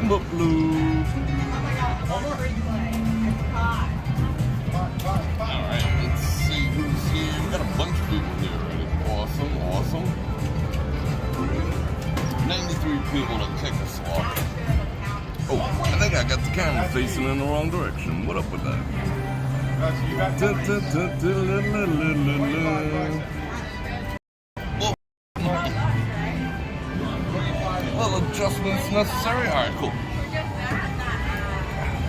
nothing but blue. Alright, let's see who's here. We got a bunch of people here already. Awesome, awesome. 93 people to kick us off. Oh, I think I got the camera facing in the wrong direction. What up with that? Little adjustments necessary. Alright, cool.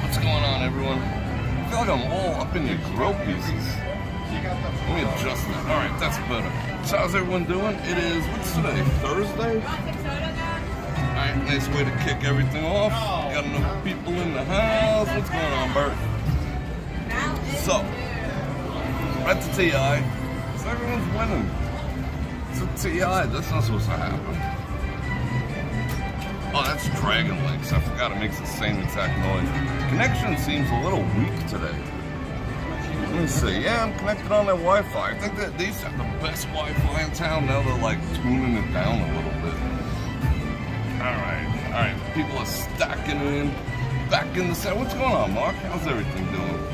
What's going on, everyone? I feel like I'm all up in your grill pieces. Let me adjust that. Alright, that's better. So how's everyone doing? It is, what's today? Thursday? Alright, nice way to kick everything off. Got enough people in the house. What's going on, Bert? So, at the TI, so everyone's winning. It's a TI, that's not supposed to happen. Oh, that's Dragon Links. I forgot it makes the same exact noise. Connection seems a little weak today. Let me see. Yeah, I'm connected on their Wi-Fi. I think that they used to have the best Wi-Fi in town. Now they're like tuning it down a little bit. Alright. People are stacking in. Back in the set. What's going on, Mark? How's everything doing?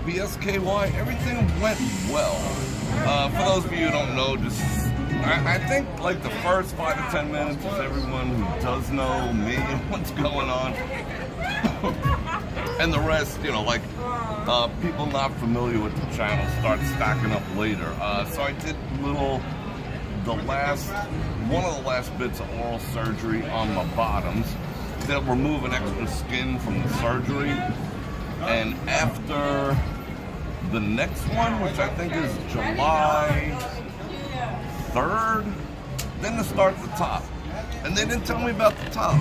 BSKY, everything went well. For those of you who don't know, just I think like the first 5 to 10 minutes is everyone who does know me and what's going on. And the rest, you know, like people not familiar with the channel start stacking up later. So I did one of the last bits of oral surgery on my bottoms. They'll remove an extra skin from the surgery. And after the next one, which I think is July 3rd, then to start the top. And they didn't tell me about the top.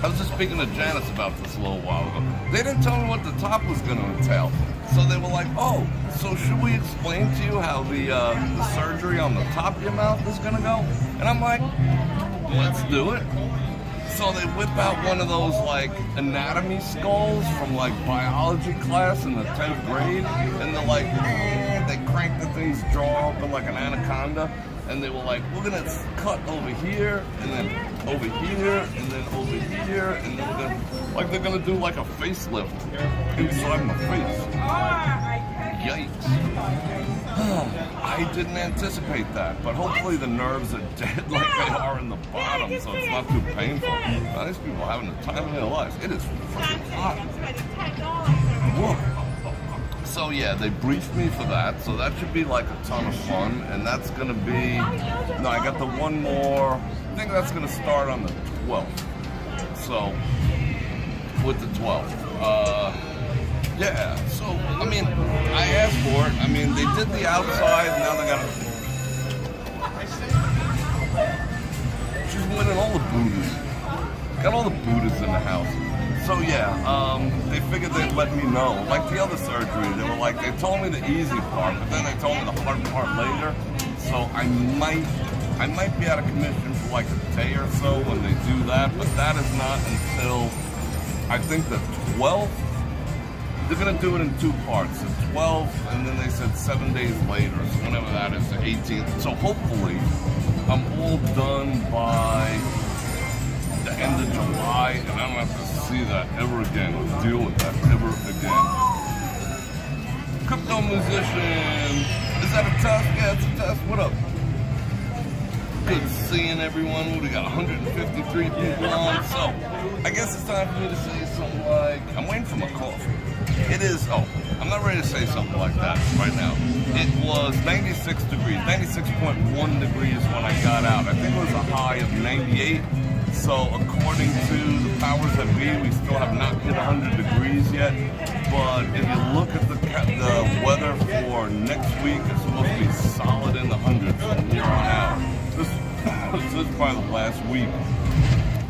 I was just speaking to Janice about this a little while ago. They didn't tell me what the top was going to entail. So they were like, oh, so should we explain to you how the surgery on the top of your mouth is going to go? And I'm like, let's do it. So they whip out one of those like anatomy skulls from like biology class in the 10th grade, and they're like, they crank the thing's jaw open like an anaconda, and they were like, we're gonna cut over here, and then over here, and then over here, and then they're gonna do like a facelift inside my face. Yikes. I didn't anticipate that, but hopefully the nerves are dead like they are in the bottom, so it's not too painful. These people are having the time of their lives. It is freaking hot. Whoa. So yeah, they briefed me for that, so that should be like a ton of fun, and that's gonna be, no, I got the one more, I think that's gonna start on the 12th. So, with the 12th. Yeah, so, I mean, I asked for it. I mean, they did the outside, now they got she's winning all the Buddhas. Got all the Buddhas in the house. So, yeah, they figured they'd let me know. Like the other surgery, they were like, they told me the easy part, but then they told me the hard part later. So, I might be out of commission for like a day or so when they do that, but that is not until, I think, the 12th. They're going to do it in 2 parts, the 12th, and then they said 7 days later, so whenever that is, the 18th. So hopefully, I'm all done by the end of July, and I don't have to see that ever again, or deal with that ever again. Crypto musician, is that a test? Yeah, it's a test. What up? Good seeing everyone. We got 153 people on, so I guess it's time for me to say something like, I'm waiting for my coffee. It is, I'm not ready to say something like that right now. It was 96 degrees, 96.1 degrees when I got out. I think it was a high of 98. So according to the powers that be, we still have not hit 100 degrees yet. But if you look at the weather for next week, it's supposed to be solid in the hundreds from here on out. This is probably the last week.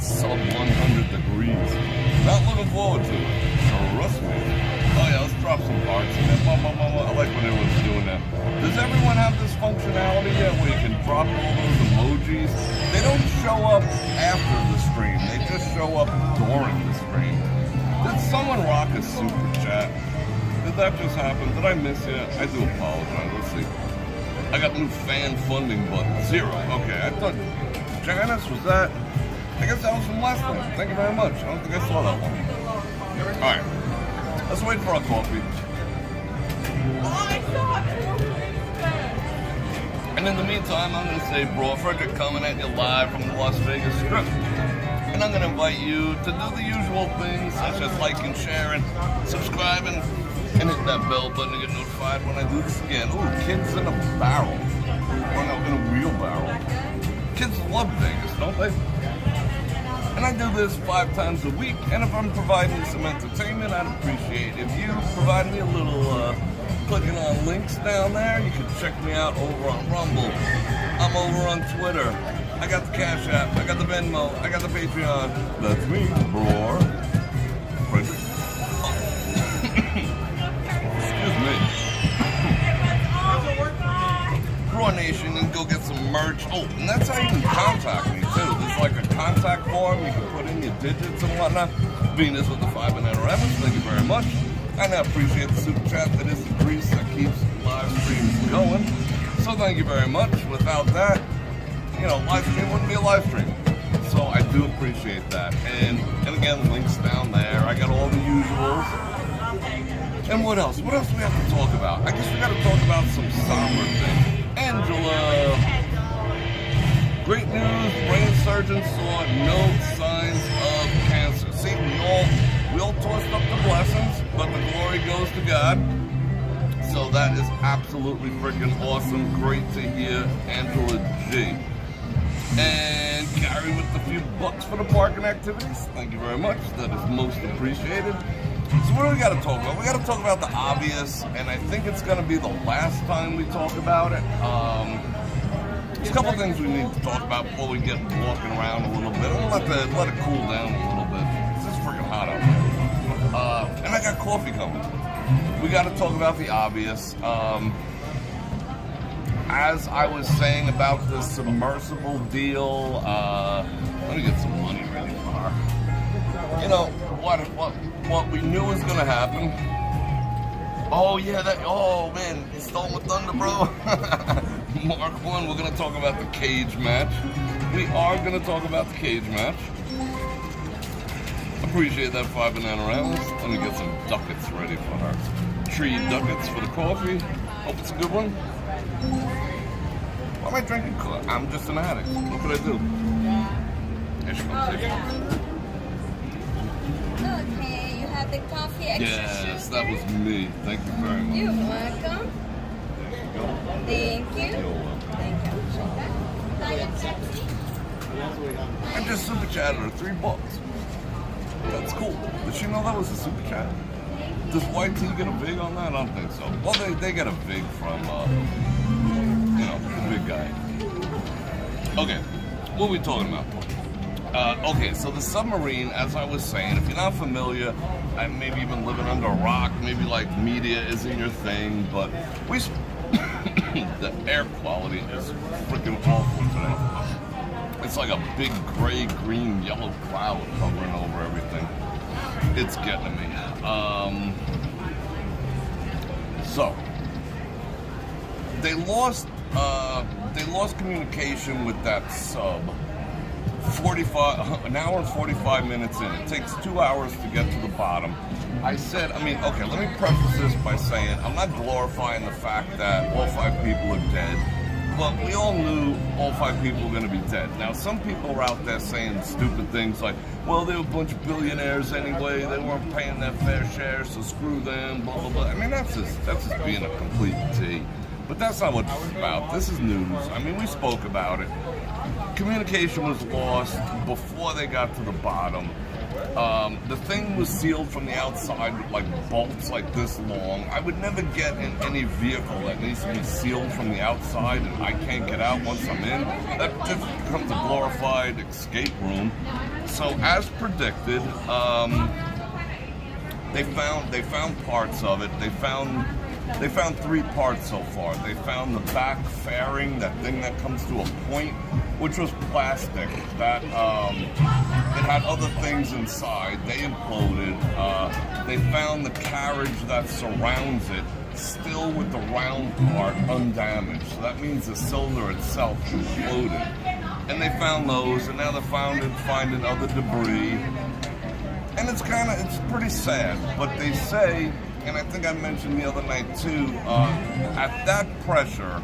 Sub 100 degrees. Not looking forward to it. Trust me. Oh yeah, let's drop some parts in there. I like when everyone's doing that. Does everyone have this functionality yet where you can drop all those emojis? They don't show up after the stream. They just show up during the stream. Did someone rock a super chat? Did that just happen? Did I miss it? I do apologize. Let's see. I got new fan funding button. 0. Okay, I thought Janice, was that? I guess that was from last night. Thank you very much. I don't think I saw that one. Alright. Let's wait for our coffee. And in the meantime, I'm going to say Bror Fredrik coming at you live from the Las Vegas Strip. And I'm going to invite you to do the usual things, such as liking, sharing, subscribing, and hit that bell button to get notified when I do this again. Ooh, kids in a barrel. Or no, in a wheelbarrow. Kids love Vegas, don't they? And I do this 5 times a week, and if I'm providing some entertainment, I'd appreciate if you provide me a little clicking on links down there. You can check me out over on Rumble. I'm over on Twitter. I got the Cash App. I got the Venmo. I got the Patreon. That's me, Bror Fredrik. Oh. Excuse me. Bror Nation, and go get some merch. Oh, and that's how you can contact me too. There's like a contact form. You can put in your digits and whatnot. Venus with the 5 and NRMs. Thank you very much. And I appreciate the super chat that is the grease that keeps live streams going. So thank you very much. Without that, you know, live stream wouldn't be a live stream. So I do appreciate that. And again, links down there. I got all the usuals. And what else? What else do we have to talk about? I guess we got to talk about some somber things. Angela. Great news. Brain surgeon saw no signs of cancer. See, we all tossed up the blessings, but the glory goes to God. So that is absolutely freaking awesome. Great to hear, Angela G. And Gary with the few bucks for the parking activities. Thank you very much. That is most appreciated. So what do we got to talk about? We got to talk about the obvious, and I think it's going to be the last time we talk about it. There's a couple things we need to talk about before we get walking around a little bit. Let it cool down a little bit. It's just freaking hot out there. And I got coffee coming. We got to talk about the obvious. As I was saying about the submersible deal, let me get some money ready for her. You know, what we knew was going to happen. Oh, yeah, oh, man, you stole my thunder, bro. Mark 1, we're going to talk about the cage match. We are going to talk about the cage match. Appreciate that 5 banana rounds. Let me get some ducats ready for her. Tree ducats for the coffee. Hope it's a good one. Why am I drinking coffee? I'm just an addict. What could I do? Here she comes. Okay, you have the coffee extra. Yes, that was me. Thank you very much. You're welcome. There you go. Thank you. You're welcome. Thank you. I just super chatted her $3. That's cool. Did she know that was a super chat? Does YT get a vig on that? I don't think so. Well, they get a vig from, you know, the big guy. Okay, what are we talking about? Okay, so the submarine, as I was saying, if you're not familiar, maybe you've been living under a rock, maybe like media isn't your thing, but the air quality is freaking awful today. It's like a big gray, green, yellow cloud covering over everything. It's getting me. So they lost communication with that sub. An hour and 45 minutes in. It takes 2 hours to get to the bottom. Okay, let me preface this by saying I'm not glorifying the fact that all 5 people are dead, but we all knew all 5 people were going to be dead. Now, some people are out there saying stupid things like, well, they were a bunch of billionaires anyway, they weren't paying their fair share, so screw them, blah, blah, blah. I mean, that's just being a complete T. But that's not what this is about. This is news. I mean, we spoke about it. Communication was lost before they got to the bottom. The thing was sealed from the outside with like bolts like this long. I would never get in any vehicle that needs to be sealed from the outside and I can't get out once I'm in. That just becomes a glorified escape room. So as predicted, they found parts of it. They found 3 parts so far. They found the back fairing, that thing that comes to a point, which was plastic. That it had other things inside. They imploded. They found the carriage that surrounds it, still with the round part undamaged. So that means the cylinder itself imploded. and they found those, and now they're finding other debris. And it's pretty sad, but they say, and I think I mentioned the other night too, at that pressure,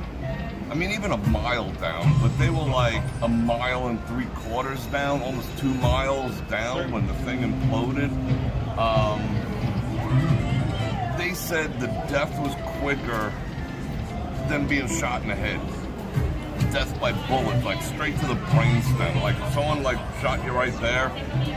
I mean, even a mile down, but they were like 1 3/4 miles down, almost 2 miles down when the thing imploded. They said the death was quicker than being shot in the head. Death by bullet, like straight to the brainstem. Like if someone like shot you right there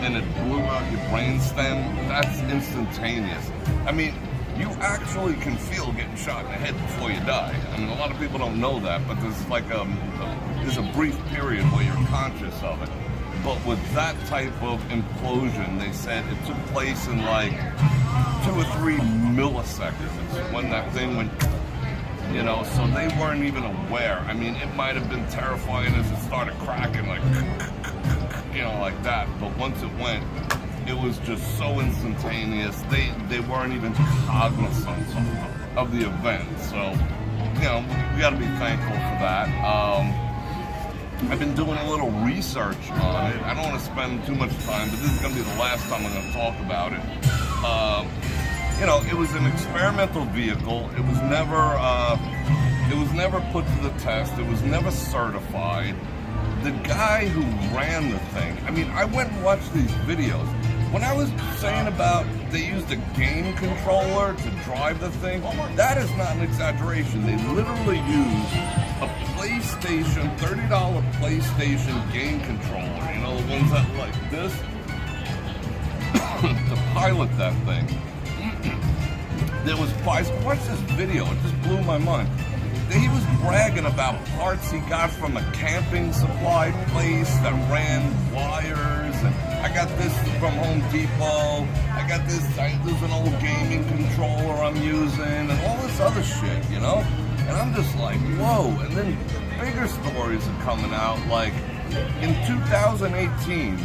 and it blew out your brainstem, that's instantaneous. I mean, you actually can feel getting shot in the head before you die. I mean, a lot of people don't know that, but there's like there's a brief period where you're conscious of it. But with that type of implosion, they said it took place in like 2 or 3 milliseconds when that thing went. You know, so they weren't even aware. I mean, it might have been terrifying as it started cracking, like, you know, like that. But once it went, it was just so instantaneous. They weren't even cognizant of the event. So, you know, we got to be thankful for that. I've been doing a little research on it. I don't want to spend too much time, but this is going to be the last time I'm going to talk about it. You know, it was an experimental vehicle. It was never put to the test. It was never certified. The guy who ran the thing, I mean, I went and watched these videos. When I was saying about they used a game controller to drive the thing, that is not an exaggeration. They literally used a PlayStation, $30 PlayStation game controller, you know, the ones that are like this, to pilot that thing. There was watch this video, it just blew my mind. He was bragging about parts he got from a camping supply place that ran wires, and I got this from Home Depot, I got this, there's an old gaming controller I'm using, and all this other shit, you know? And I'm just like, whoa, and then bigger stories are coming out, like in 2018,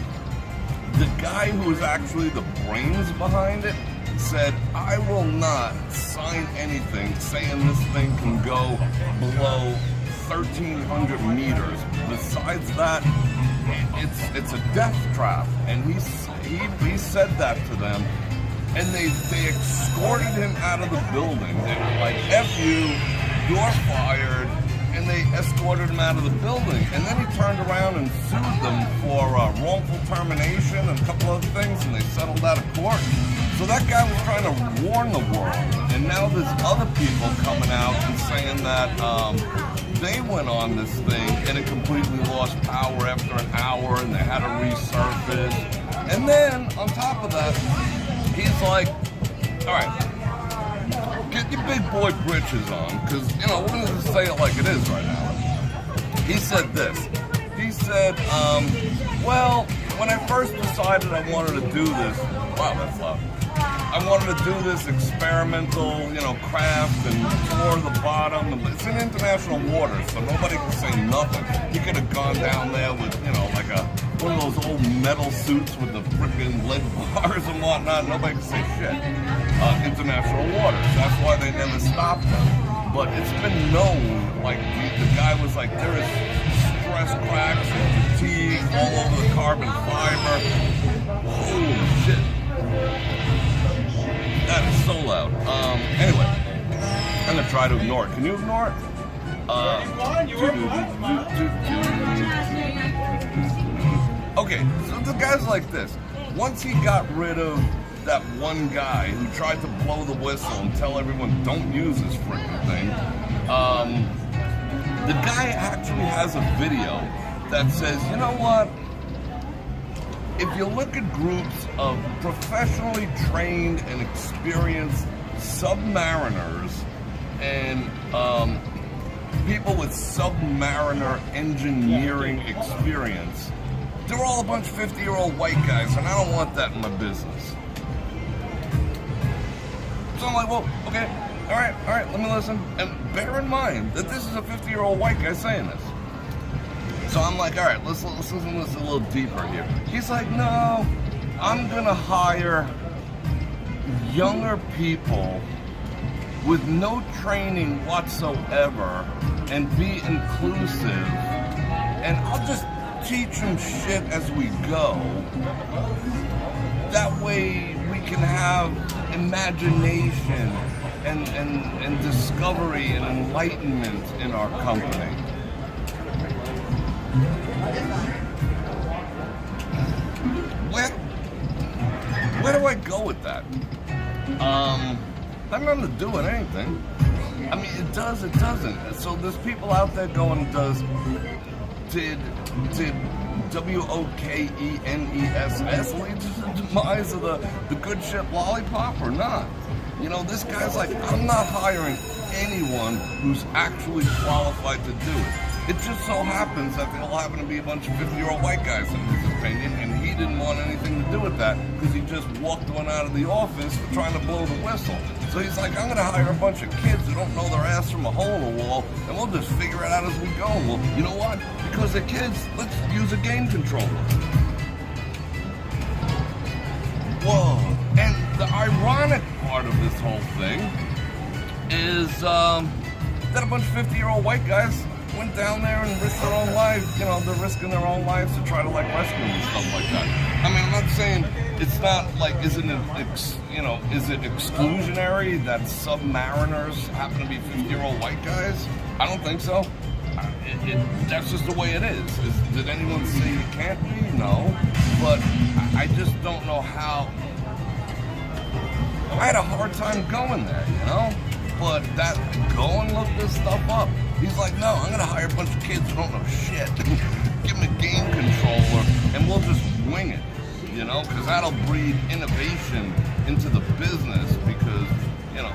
the guy who was actually the brains behind it said, I will not sign anything saying this thing can go below 1,300 meters. Besides that, it's a death trap. And he said that to them, and they escorted him out of the building. They were like, F you, you're fired. And they escorted him out of the building. And then he turned around and sued them for wrongful termination and a couple other things, and they settled out of court. So that guy was trying to warn the world. And now there's other people coming out and saying that they went on this thing and it completely lost power after an hour and they had to resurface. And then, on top of that, he's like, all right, get your big boy britches on, because, you know, we're going to just say it like it is right now. He said this. He said, well, when I first decided I wanted to do this, wow, that's loud. I wanted to do this experimental, you know, craft and tour the bottom. And it's in international waters, so nobody can say nothing. He could have gone down there with, you know, like one of those old metal suits with the freaking lead bars and whatnot. Nobody can say shit. International waters. That's why they never stopped him. But it's been known, like, the guy was like, there is stress cracks and fatigue all over the carbon fiber. Holy shit. That is so loud. Anyway, I'm gonna try to ignore it. Can you ignore it? Okay, so the guy's like this. Once he got rid of that one guy who tried to blow the whistle and tell everyone don't use this freaking thing, the guy actually has a video that says, you know what? If you look at groups of professionally trained and experienced submariners and people with submariner engineering experience, they're all a bunch of 50-year-old white guys, and I don't want that in my business. So I'm like, well, okay, all right, let me listen. And bear in mind that this is a 50-year-old white guy saying this. So I'm like, all right, let's listen to this a little deeper here. He's like, no, I'm gonna hire younger people with no training whatsoever and be inclusive, and I'll just teach them shit as we go. That way we can have imagination and discovery and enlightenment in our company. Where do I go with that? That nothing to do with anything. I mean, it does, it doesn't. So there's people out there going, did WOKENESS lead to the demise of the good ship lollipop or not? You know, this guy's like, I'm not hiring anyone who's actually qualified to do it. It just so happens that they all happen to be a bunch of 50-year-old white guys, in his opinion, and he didn't want anything to do with that because he just walked one out of the office for trying to blow the whistle. So he's like, I'm going to hire a bunch of kids who don't know their ass from a hole in the wall, and we'll just figure it out as we go. Well, you know what? Because they're kids, let's use a game controller. Whoa. And the ironic part of this whole thing is that a bunch of 50-year-old white guys went down there and risked their own lives. You know, they're risking their own lives to try to like rescue them and stuff like that. I mean, I'm not saying it's not like, is it exclusionary that submariners happen to be 50-year-old white guys? I don't think so. That's just the way it is. Did anyone say it can't be? No. But I just don't know how. I had a hard time going there, you know? But that, go and look this stuff up. He's like, no, I'm going to hire a bunch of kids who don't know shit. Give them a game controller, and we'll just wing it, you know? Because that'll breed innovation into the business because, you know.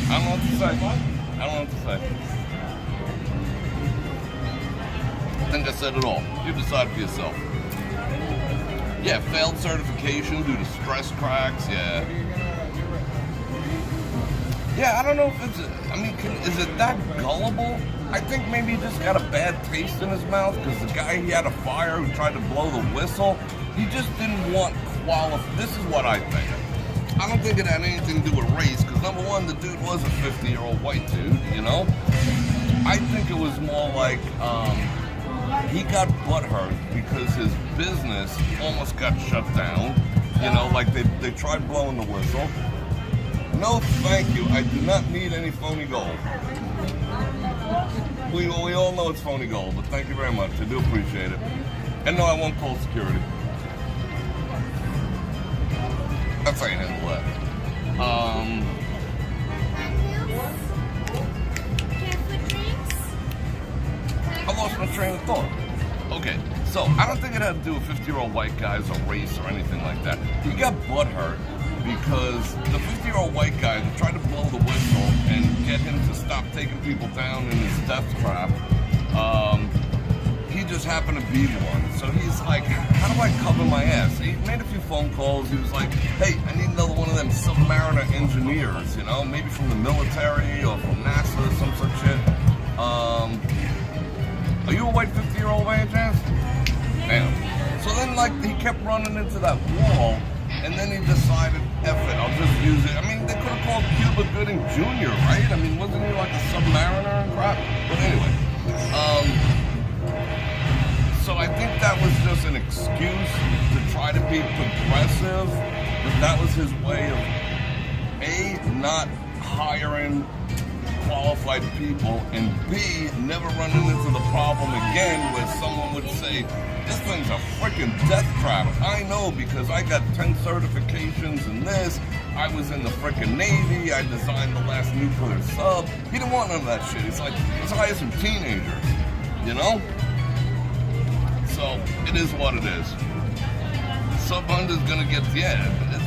I don't know what to say. I don't know what to say. I think I said it all. You decide for yourself. Yeah, failed certification due to stress cracks, yeah. Yeah, I don't know if it's, is it that gullible? I think maybe he just got a bad taste in his mouth because the guy he had to fire who tried to blow the whistle, he just didn't want This is what I think. I don't think it had anything to do with race because number one, the dude was a 50-year-old white dude, you know? I think it was more like he got butthurt because his business almost got shut down. You know, like they tried blowing the whistle. No, thank you. I do not need any phony gold. We all know it's phony gold, but thank you very much. I do appreciate it. And no, I won't call security. That's how you handle that. I lost my train of thought. Okay, so I don't think it had to do with 50-year-old white guys or race or anything like that. He got butthurt because the 50-year-old white guy that tried to blow the whistle and get him to stop taking people down in his death trap, he just happened to be one. So he's like, how do I cover my ass? He made a few phone calls. He was like, hey, I need another one of them submariner engineers, you know, maybe from the military or from NASA or some such shit. Are you a white 50-year-old by any chance? Damn. So then, like, he kept running into that wall, and then he decided, F it, I'll just use it. I mean, they could have called Cuba Gooding Jr., right? I mean, wasn't he like a submariner and crap? But anyway, so I think that was just an excuse to try to be progressive, but that was his way of, A, not hiring qualified people, and B, never running into the problem again where someone would say, this thing's a freaking death trap. I know because I got 10 certifications in this, I was in the freaking Navy, I designed the last nuclear sub. He didn't want none of that shit. He's like, let's hire some teenagers, you know? So, it is what it is. Sub-Hunter's gonna get,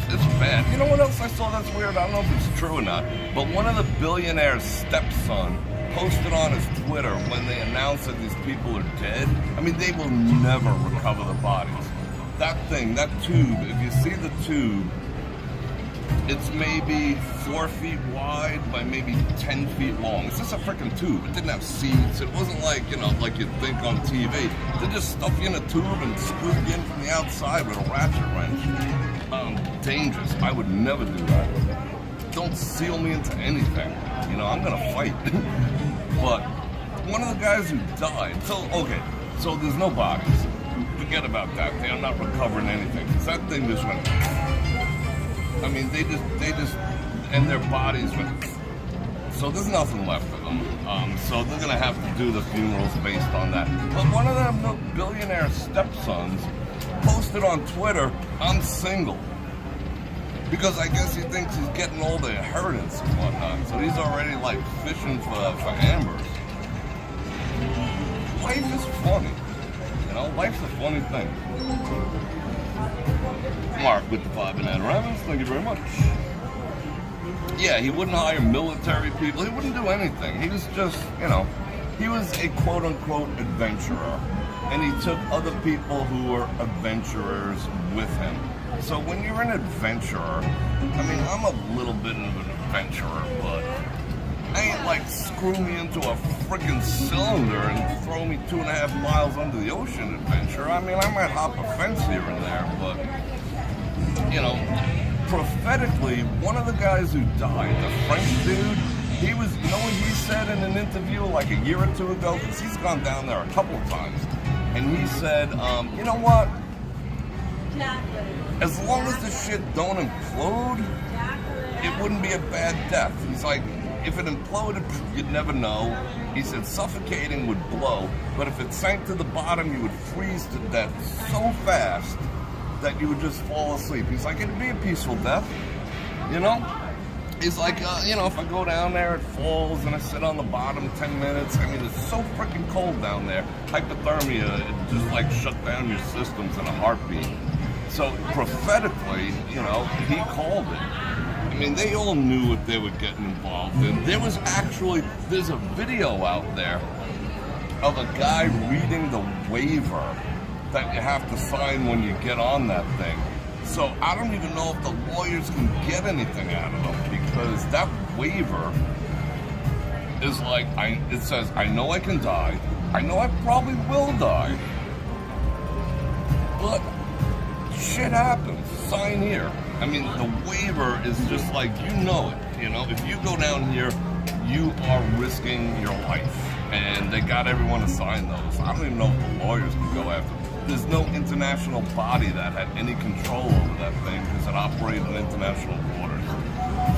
it's bad. You know what else I saw that's weird? I don't know if it's true or not, but one of the billionaire's stepson posted on his Twitter when they announced that these people are dead. I mean, they will never recover the bodies. That thing, that tube, if you see the tube, it's maybe 4 feet wide by maybe 10 feet long. It's just a freaking tube. It didn't have seats. It wasn't like, you know, like you'd think on TV. They just stuff you in a tube and screw you in from the outside with a ratchet wrench. Dangerous. I would never do that. Don't seal me into anything. You know, I'm gonna fight. But one of the guys who died. So okay, so there's no bodies. Forget about that. They are not recovering anything because that thing just went. I mean, they just, and their bodies went. So there's nothing left of them. So they're gonna have to do the funerals based on that. But one of them billionaire stepsons posted on Twitter, "I'm single," because I guess he thinks he's getting all the inheritance and whatnot. So he's already like fishing for ambers. Life is funny. You know, life's a funny thing. Mark with the 5 and Ravens, thank you very much. Yeah, he wouldn't hire military people. He wouldn't do anything. He was just, you know, he was a quote-unquote adventurer. And he took other people who were adventurers with him. So when you're an adventurer, I mean, I'm a little bit of an adventurer, but I ain't like screw me into a freaking cylinder and throw me 2.5 miles under the ocean adventure. I mean, I might hop a fence here and there, but, you know, prophetically, one of the guys who died, the French dude, he was, you know what he said in an interview like a year or two ago? Because he's gone down there a couple of times. And he said, you know what? As long as the shit don't implode, it wouldn't be a bad death. He's like, if it imploded, you'd never know. He said suffocating would blow, but if it sank to the bottom, you would freeze to death so fast that you would just fall asleep. He's like, it'd be a peaceful death, you know? He's like, you know, if I go down there, it falls, and I sit on the bottom 10 minutes. I mean, it's so freaking cold down there. Hypothermia, it just like shut down your systems in a heartbeat. So prophetically, you know, he called it. I mean, they all knew what they were getting involved in. There's a video out there of a guy reading the waiver that you have to sign when you get on that thing. So I don't even know if the lawyers can get anything out of them, because that waiver is like, it says, I know I can die. I know I probably will die. But shit happens. Sign here. I mean, the waiver is just like, you know it. You know, if you go down here, you are risking your life. And they got everyone to sign those. I don't even know if the lawyers can go after them. There's no international body that had any control over that thing because it operated in international waters.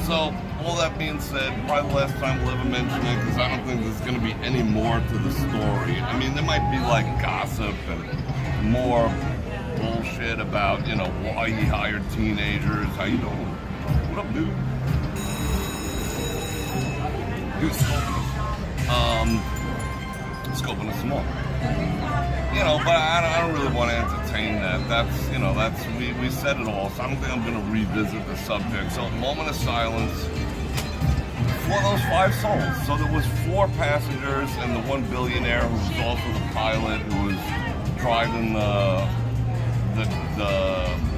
So, all that being said, probably the last time we'll ever mention it, because I don't think there's going to be any more to the story. I mean, there might be like gossip and more bullshit about, you know, why he hired teenagers. How you doing? What up, dude? Scoping us some more. You know, but I don't really want to entertain that. That's, you know, we said it all, so I don't think I'm going to revisit the subject. So, a moment of silence for those 5 souls. So there was 4 passengers and the 1 billionaire who was also the pilot who was driving the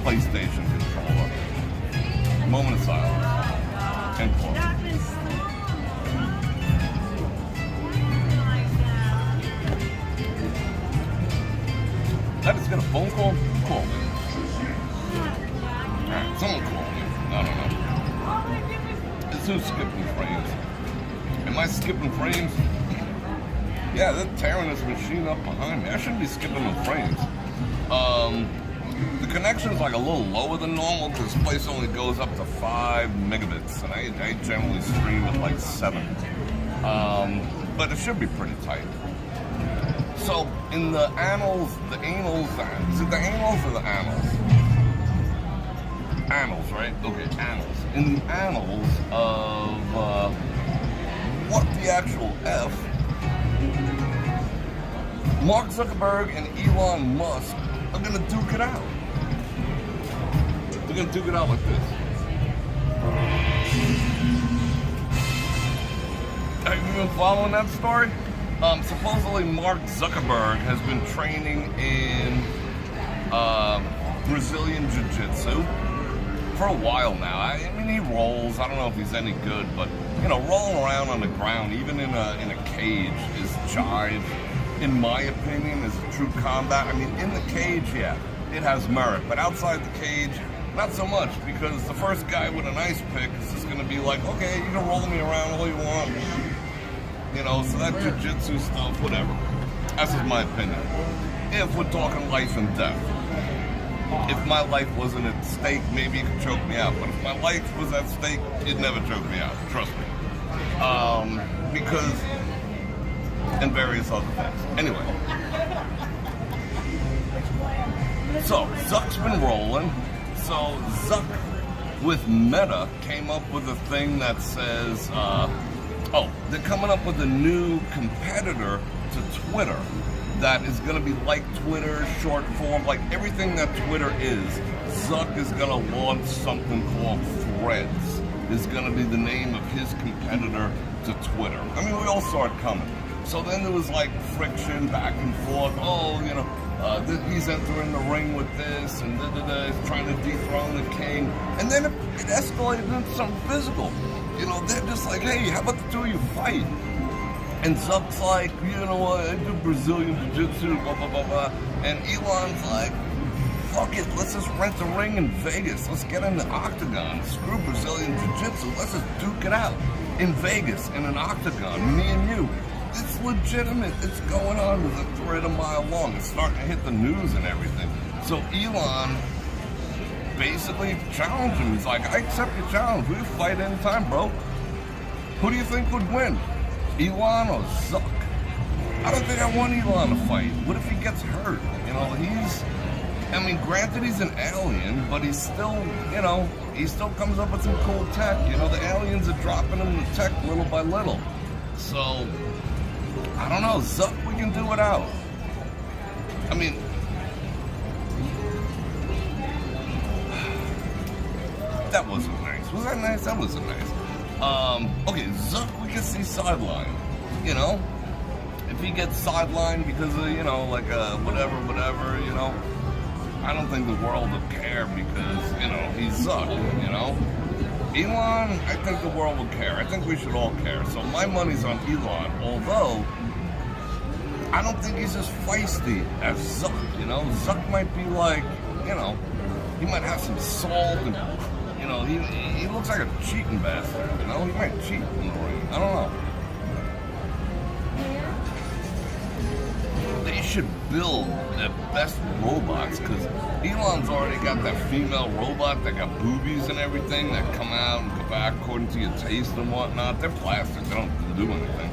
PlayStation controller. Moment of silence. End quote. I just got a phone call? Call me. Alright, someone call me. I don't know. It's who's skipping frames. Am I skipping frames? Yeah, they're tearing this machine up behind me. I shouldn't be skipping the frames. The connection's like a little lower than normal because this place only goes up to 5 megabits, and I generally stream at like 7. But it should be pretty tight. So, in the annals, is it the annals or the annals? Annals, right? Okay, annals. In the annals of, what the actual F, Mark Zuckerberg and Elon Musk are gonna duke it out. They're gonna duke it out like this. Have you been following that story? Supposedly Mark Zuckerberg has been training in Brazilian Jiu-Jitsu for a while now. I mean, he rolls. I don't know if he's any good, but, you know, rolling around on the ground, even in a cage, is jive, in my opinion, is a true combat. I mean, in the cage, yeah, it has merit, but outside the cage, not so much, because the first guy with an ice pick is just going to be like, okay, you can roll me around all you want. You know, so that jiu-jitsu stuff, whatever. That's just my opinion. If we're talking life and death. If my life wasn't at stake, maybe it could choke me out. But if my life was at stake, it'd never choke me out. Trust me. Because, and various other things. Anyway. So, Zuck's been rolling. So, Zuck with Meta came up with a thing that says, they're coming up with a new competitor to Twitter that is going to be like Twitter, short form, like everything that Twitter is. Zuck is going to launch something called Threads. Is going to be the name of his competitor to Twitter. I mean, we all saw it coming. So then there was like friction back and forth. Oh, you know, he's entering the ring with this, and he's trying to dethrone the king. And then it escalated into something physical. You know, they're just like, hey, how about the two of you fight? And Zuck's like, you know what, I do Brazilian Jiu-Jitsu, blah, blah, blah, blah. And Elon's like, fuck it, let's just rent a ring in Vegas. Let's get in the octagon. Screw Brazilian Jiu-Jitsu. Let's just duke it out in Vegas in an octagon, me and you. It's legitimate. It's going on. There's a thread a mile long. It's starting to hit the news and everything. So Elon basically challenged him. He's like, I accept your challenge. We'll fight anytime, bro. Who do you think would win? Elon or Zuck? I don't think I want Elon to fight. What if he gets hurt? You know, granted he's an alien, but he's still, you know, he still comes up with some cool tech. You know, the aliens are dropping him the tech little by little. So, I don't know, Zuck, we can do without. I mean, that wasn't nice. Was that nice? That wasn't nice. Okay, Zuck, we can see sideline. You know, if he gets sidelined because of, you know, like whatever, you know, I don't think the world will care because, you know, he's Zuck, you know. Elon, I think the world will care. I think we should all care. So my money's on Elon, although I don't think he's as feisty as Zuck, you know. Zuck might be like, you know, he might have some salt and, you know, he looks like a cheating bastard, you know. He might cheat in the ring. I don't know. They should build their best robots because Elon's already got that female robot that got boobies and everything that come out and go back according to your taste and whatnot. They're plastic, they don't do anything.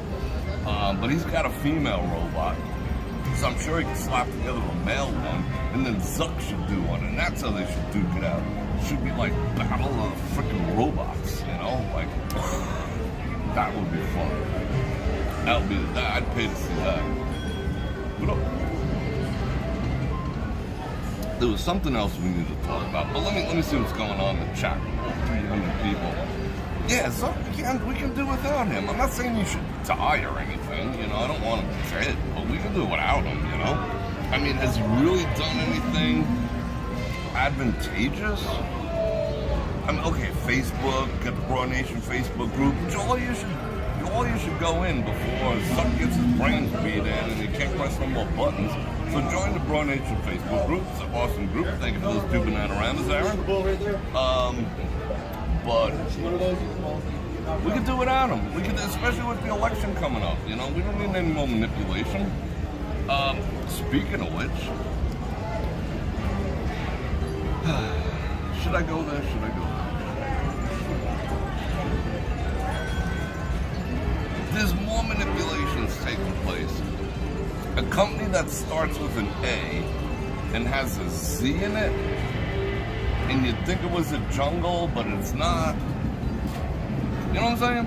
But he's got a female robot, so I'm sure he can slap together a male one, and then Zuck should do one, and that's how they should duke it out. It should be like battle of freaking robots, you know? Like, that would be fun. That would be I'd pay to see that. There was something else we needed to talk about, but let me see what's going on in the chat. 300 people. Yeah, so we can do without him. I'm not saying you should die or anything, you know, I don't want him dead, but we can do without him, you know? I mean, has he really done anything advantageous? I mean, okay, Facebook, get the Bror Nation Facebook group, which all you should go in before Zuck gets his brains beat in and he can't press no more buttons. So join the Bror Nation Facebook group. It's an awesome group. Thank you for those 2 banana-ramas, Aaron. But we could do without him. We could, especially with the election coming up. You know, we don't need any more manipulation. Speaking of which, should I go there? Should I go there? There's more manipulations taking place. A company that starts with an A and has a Z in it, and you'd think it was a jungle, but it's not. You know what I'm saying?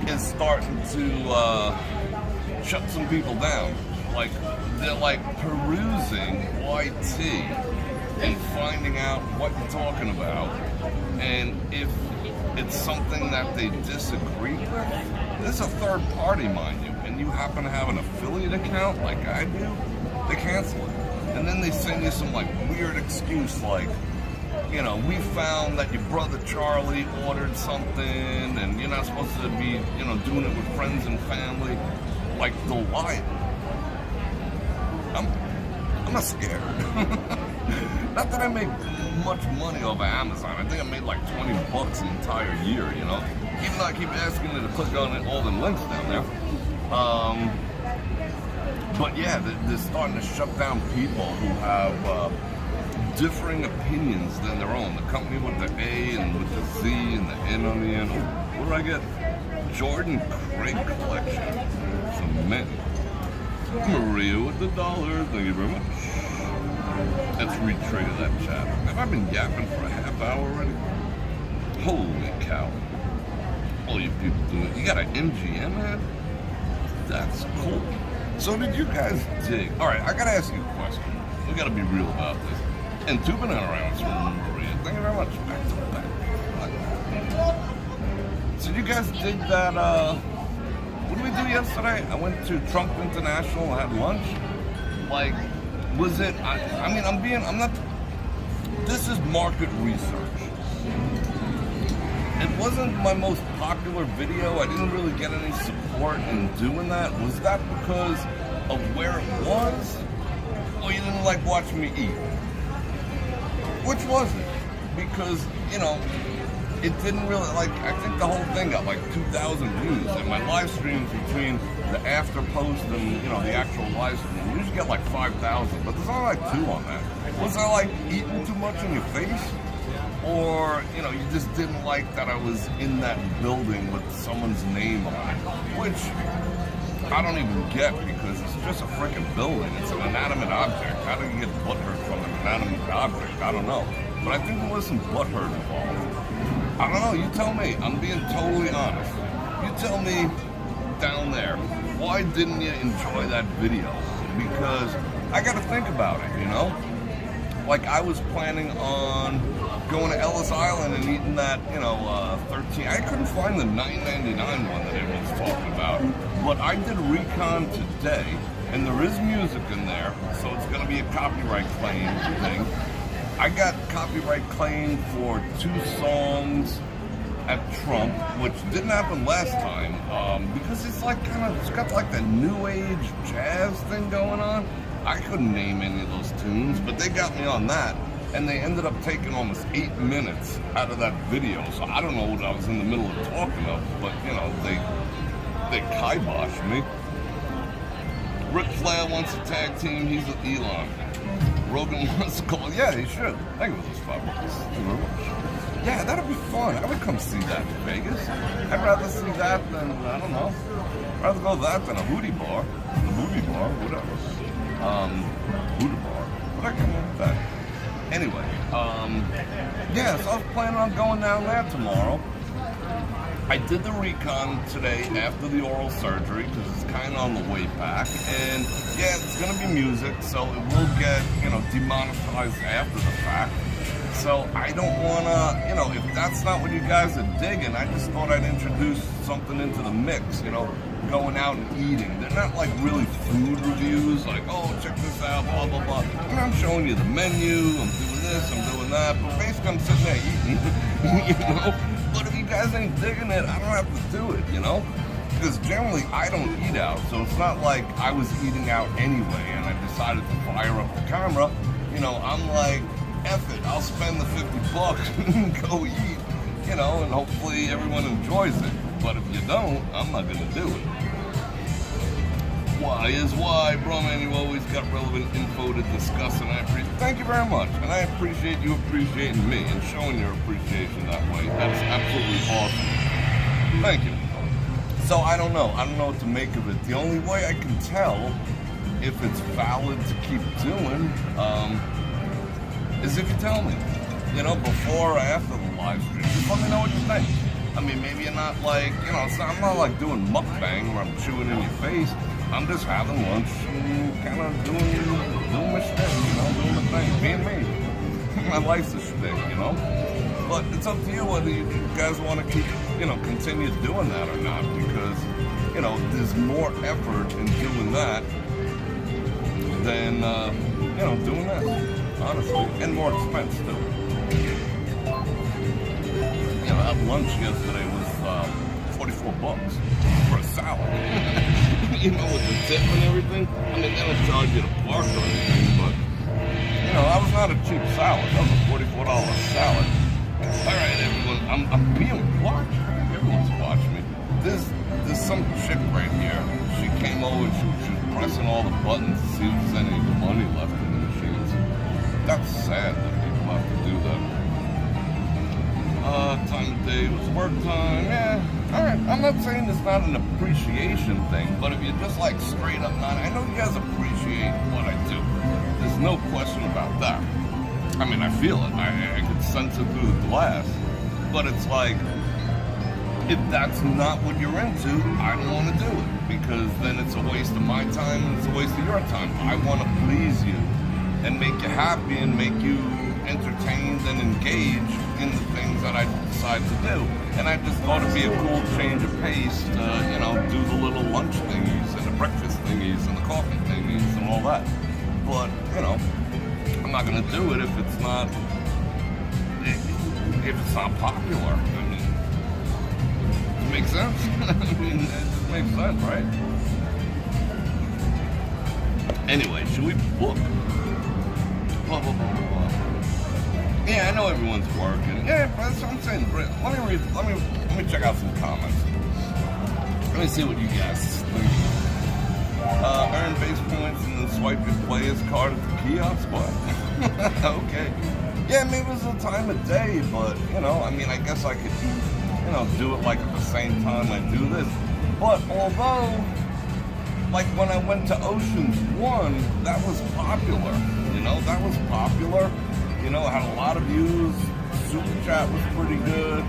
It's starting to shut some people down. Like, they're like perusing YT and finding out what you're talking about. And if it's something that they disagree with, this is a third party, mind you, and you happen to have an affiliate account like I do, they cancel it. And then they send you some like weird excuse like, you know, we found that your brother Charlie ordered something and you're not supposed to be, you know, doing it with friends and family. Like, they'll lie. I'm not scared. Not that I make much money over Amazon. I think I made like $20 the entire year, you know? even though I keep asking you to click on it, all the links down there. But yeah, they're starting to shut down people who have differing opinions than their own. The company with the A and with the Z and the N on the end. What do I get? Jordan Craig collection. Some mint. Maria with the dollar. Thank you very much. Let's re-trigger that chat. Have I been yapping for a half hour already? Holy cow. All you people do it. You got an MGM head? That's cool. So did you guys dig? Alright, I gotta ask you a question. We gotta be real about this. And two banana rounds from Maria. Thank you very much. Back to back. So did you guys dig that, what did we do yesterday? I went to Trump International and had lunch. Like, was it, I'm not, this is market research. It wasn't my most popular video. I didn't really get any support in doing that. Was that because of where it was? Or you didn't like watching me eat? Which was it? Because, you know, it didn't really, like, I think the whole thing got like 2,000 views. And my live streams between the after post and, you know, the actual live stream, you usually get like 5,000. But there's only like 2 on that. Was I like eating too much in your face? Or, you know, you just didn't like that I was in that building with someone's name on it, which I don't even get because it's just a freaking building. It's an inanimate object. How do you get butthurt from an inanimate object? I don't know. But I think there was some butthurt involved. I don't know. You tell me. I'm being totally honest. You tell me down there, why didn't you enjoy that video? Because I got to think about it, you know? Like, I was planning on going to Ellis Island and eating that, you know, 13. I couldn't find the $9.99 one that everyone's talking about. But I did recon today, and there is music in there, so it's going to be a copyright claim thing. I got copyright claim for 2 songs at Trump, which didn't happen last time, because it's like it's got like that new age jazz thing going on. I couldn't name any of those tunes, but they got me on that. And they ended up taking almost 8 minutes out of that video. So I don't know what I was in the middle of talking of, but you know, they kiboshed me. Ric Flair wants a tag team, he's with Elon. Rogan wants to call, yeah, he should. Thank you for those $5. Thank you very much. Yeah, that'd be fun. I would come see that in Vegas. I'd rather see that than, I don't know. I'd rather go that than a hootie bar. The booty bar, whatever. Hootie bar. But I come up with that. Anyway, yeah, so I was planning on going down there tomorrow. I did the recon today after the oral surgery because it's kind of on the way back. And yeah, it's going to be music, so it will get, you know, demonetized after the fact. So I don't want to, you know, if that's not what you guys are digging, I just thought I'd introduce something into the mix, you know, going out and eating. They're not like really food reviews, like, oh, check this out, blah, blah, blah. And I'm showing you the menu, I'm doing this, I'm doing that, but basically I'm sitting there eating, you know. But if you guys ain't digging it, I don't have to do it, you know. Because generally I don't eat out, so it's not like I was eating out anyway and I decided to fire up the camera. You know, I'm like, F it, I'll spend the $50 and go eat, you know, and hopefully everyone enjoys it. But if you don't, I'm not going to do it. Why is why, bro, man, you always got relevant info to discuss, and I appreciate. Thank you very much, and I appreciate you appreciating me and showing your appreciation that way. That is absolutely awesome. Thank you. So I don't know what to make of it. The only way I can tell if it's valid to keep doing is if you tell me, you know, before or after the live stream. Just let me know what you think. I mean, maybe you're not like, you know, I'm not like doing mukbang where I'm chewing in your face. I'm just having lunch and kind of doing my shit, you know, doing the thing, being me. My life's a shtick, you know. But it's up to you whether you guys want to keep, you know, continue doing that or not, because, you know, there's more effort in doing that than, you know, doing that, honestly, and more expense too. You know, that lunch yesterday was $44 for a salad. You know, with the tip and everything. I mean, they don't charge you to park or anything, but, you know, that was not a cheap salad. That was a $44 salad. All right, everyone, I'm being watched. everyone's watching me. There's some chick right here. She came over, she was pressing all the buttons to see if there's any money left in the machines. That's sad that people have to do that. Time of day was work time. Yeah, alright. I'm not saying it's not an appreciation thing, but if you're just like straight up not, I know you guys appreciate what I do. There's no question about that. I mean, I feel it. I can sense it through the glass. But it's like, if that's not what you're into, I don't want to do it. Because then it's a waste of my time and it's a waste of your time. I want to please you and make you happy and make you entertained and engaged in the things that I decide to do. And I just thought it'd be a cool change of pace to, you know, do the little lunch thingies and the breakfast thingies and the coffee thingies and all that. But, you know, I'm not going to do it if it's not popular. I mean, it makes sense? I mean, it just makes sense, right? Anyway, should we book? Blah, blah, blah, blah. Yeah, I know everyone's working. Yeah, but that's what I'm saying. Let me check out some comments. Let me see what you guys think. Earn base points and then swipe your player's card at the kiosk. What? Okay. Yeah, maybe it was the time of day, but, you know, I mean, I guess I could, you know, do it like at the same time I do this. But although, like when I went to Ocean's 1, that was popular. You know, that was popular. You know, it had a lot of views. Super chat was pretty good.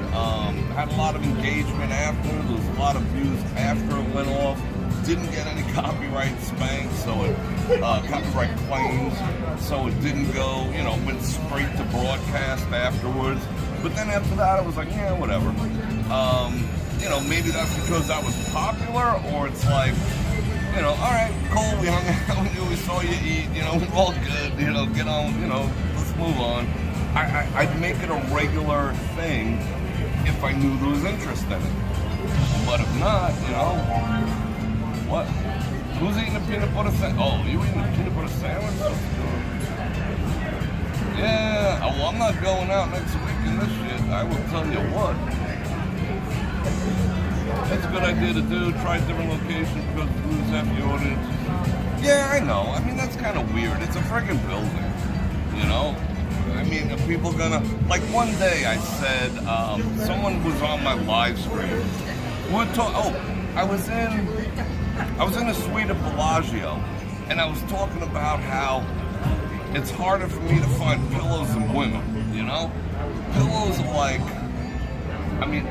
Had a lot of engagement after. There was a lot of views after it went off. Didn't get any copyright spanks, so it copyright claims, so it didn't go, you know, went straight to broadcast afterwards. But then after that, I was like, yeah, whatever. You know, maybe that's because that was popular, or it's like, you know, all right, cool, we hung out, we saw you eat, you know, we're all good, you know, get on, you know, let's move on. I'd make it a regular thing if I knew there was interest in it. But if not, you know, what? Who's eating a peanut butter sandwich? Oh, you eating a peanut butter sandwich? Yeah, well, I'm not going out next week in this shit. I will tell you what. That's a good idea to do. Try different locations because lose half the audience. Yeah, I know. I mean, that's kind of weird. It's a friggin' building, you know? I mean, are people gonna... Like, one day I said, someone was on my live stream. I was in a suite of Bellagio, and I was talking about how it's harder for me to find pillows than women, you know? Pillows are like... I mean,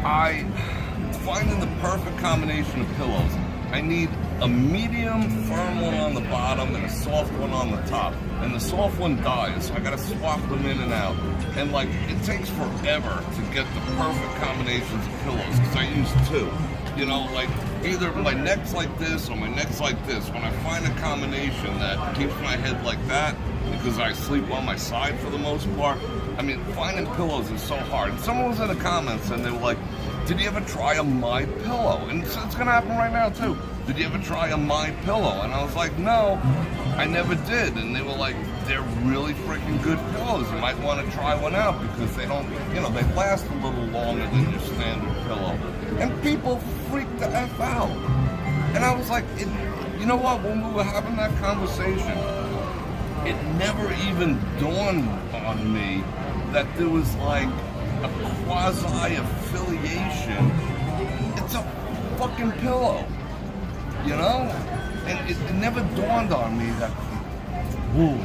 finding the perfect combination of pillows. I need a medium firm one on the bottom and a soft one on the top. And the soft one dies, so I gotta swap them in and out. And like, it takes forever to get the perfect combinations of pillows, because I use two. You know, like, either my neck's like this or my neck's like this. When I find a combination that keeps my head like that, because I sleep on my side for the most part, I mean, finding pillows is so hard. And someone was in the comments and they were like, did you ever try a My Pillow? And it's gonna happen right now too. Did you ever try a My Pillow? And I was like, no, I never did. And they were like, they're really freaking good pillows. You might want to try one out because they don't, you know, they last a little longer than your standard pillow. And people freaked the F out. And I was like, you know what, when we were having that conversation, it never even dawned on me that there was like a quasi-affiliation. It's a fucking pillow, you know? And it never dawned on me that, we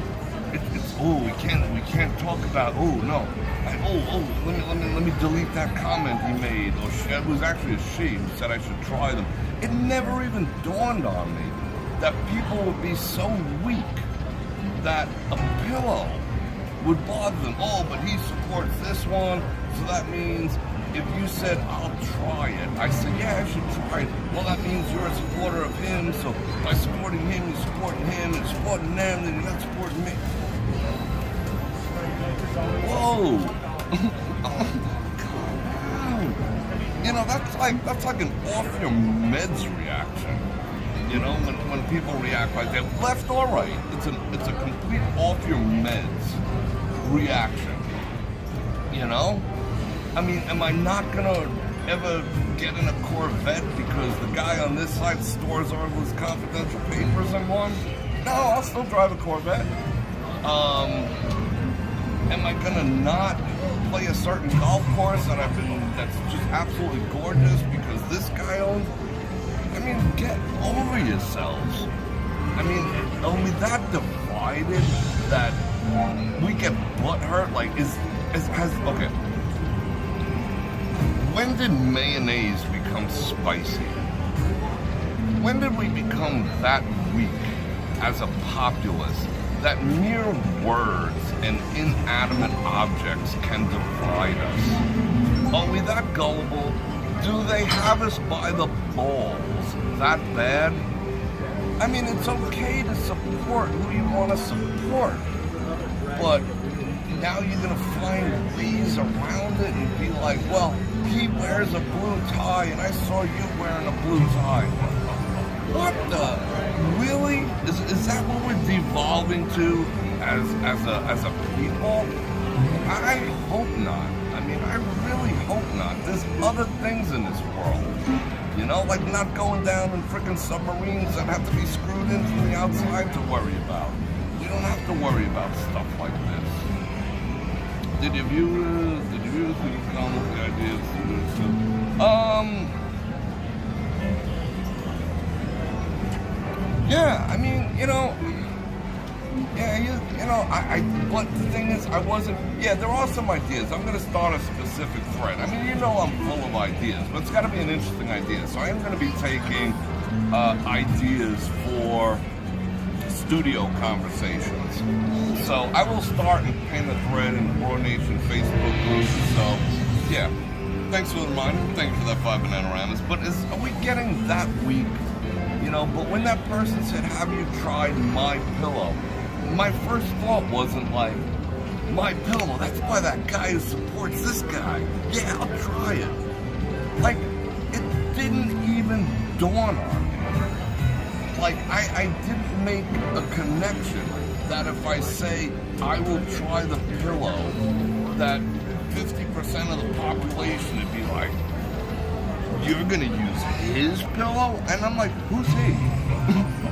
can't talk about, let me delete that comment he made, or it was actually a she who said I should try them. It never even dawned on me that people would be so weak that a pillow would bother them. Oh, but he supports this one, so that means if you said, I'll try it, I said, yeah, I should try it. Well, that means you're a supporter of him, so by supporting him, you're supporting him, and supporting them, then you're not supporting me. Whoa! Calm down. You know, that's like an off your meds reaction. You know, when people react like that, left or right, it's a complete off your meds reaction. You know? I mean, am I not gonna ever get in a Corvette because the guy on this side stores all his confidential papers in one? No, I'll still drive a Corvette. Am I gonna not play a certain golf course that's just absolutely gorgeous because this guy owns? I mean, get over yourselves. I mean, are we that divided that we get butthurt? Like, okay. When did mayonnaise become spicy? When did we become that weak as a populace that mere words and inanimate objects can divide us? Are we that gullible? Do they have us by the balls that bad? I mean, it's okay to support who you want to support, but now you're going to find ways around it and be like, well, he wears a blue tie and I saw you wearing a blue tie. What the? Really? Is that what we're devolving to as a people? I hope not. I mean, I really hope not. There's other things in this world. You know, like not going down in freaking submarines that have to be screwed in from the outside to worry about. We don't have to worry about stuff like this. Did you view the comments, the ideas? Yeah, I mean, you know, but the thing is, there are some ideas. I'm going to start a specific thread. I mean, you know I'm full of ideas, but it's got to be an interesting idea. So I am going to be taking ideas for studio conversations. So I will start and pin a thread in the Bror Nation Facebook group. So, yeah, thanks for the reminder. Thank you for that 5 Bananaramas. But are we getting that weak? You know, but when that person said, have you tried My Pillow? My first thought wasn't like, My Pillow, that's by that guy who supports this guy. Yeah, I'll try it. Like, it didn't even dawn on me. Like, I didn't make a connection that if I say, I will try the pillow, that 50% of the population would be like, you're gonna use his pillow? And I'm like, who's he?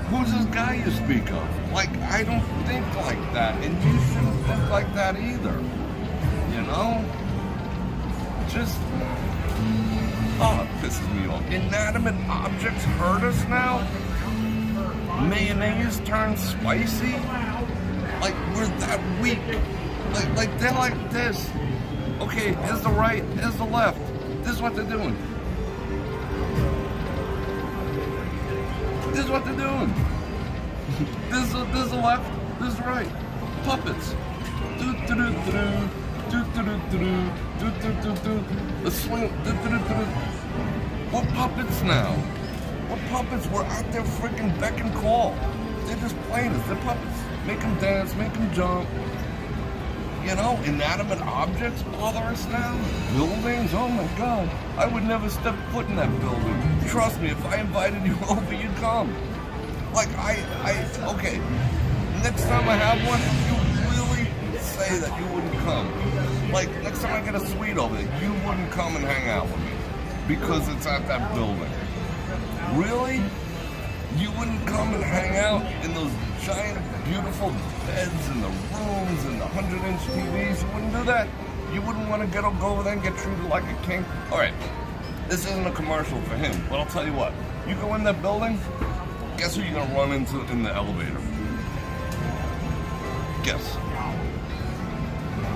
Who's this guy you speak of? Like, I don't think like that, and you shouldn't think like that either. You know? Just, it pisses me off. Inanimate objects hurt us now? Mayonnaise turns spicy? Like, we're that weak. Like they're like this. Okay, here's the right, here's the left. This is what they're doing. This is what they're doing. This is the left, this is the right. Puppets. The swing. What puppets now? What puppets? We're out there freaking beck and call. They're just playing us. They're puppets. Make them dance, make them jump. You know, inanimate objects bother us now. Buildings, oh my God. I would never step foot in that building. Trust me, if I invited you over, you'd come. Like, okay. Next time I have one, if you really say that you wouldn't come. Like, next time I get a suite over there, you wouldn't come and hang out with me. Because it's at that building. Really? You wouldn't come and hang out in those giant, beautiful beds in the rooms and the 100-inch TVs? You wouldn't do that? You wouldn't want to go over there and get treated like a king? All right, this isn't a commercial for him, but I'll tell you what. You go in that building, guess who you're going to run into in the elevator? Guess.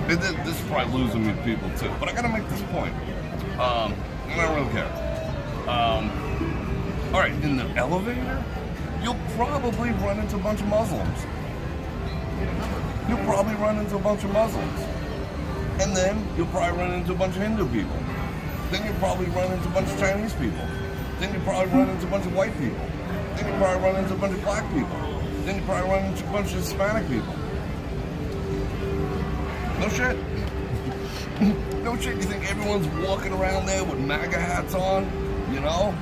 This is probably losing me people too, but I got to make this point. I don't really care. All right, in the elevator, you'll probably run into a bunch of Muslims. You'll probably run into a bunch of Muslims. And then you'll probably run into a bunch of Hindu people. Then you'll probably run into a bunch of Chinese people. Then you'll probably run into a bunch of white people. Then you'll probably run into a bunch of black people. Then you'll probably run into a bunch of Hispanic people. No shit. No shit. You think everyone's walking around there with MAGA hats on, you know?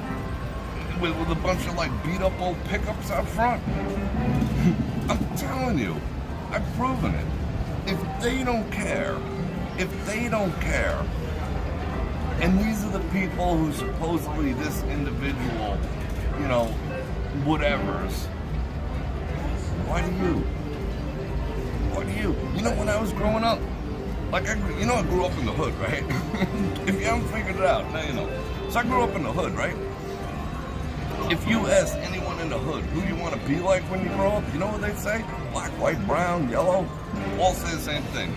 With a bunch of like beat up old pickups out front. I'm telling you, I've proven it. If they don't care, And these are the people who supposedly this individual, you know, whatever's. Why do you? You know, when I was growing up, like, I grew up in the hood, right? If you haven't figured it out, now you know. So I grew up in the hood, right? If you ask anyone in the hood who you want to be like when you grow up, you know what they'd say? Black, white, brown, yellow. All say the same thing.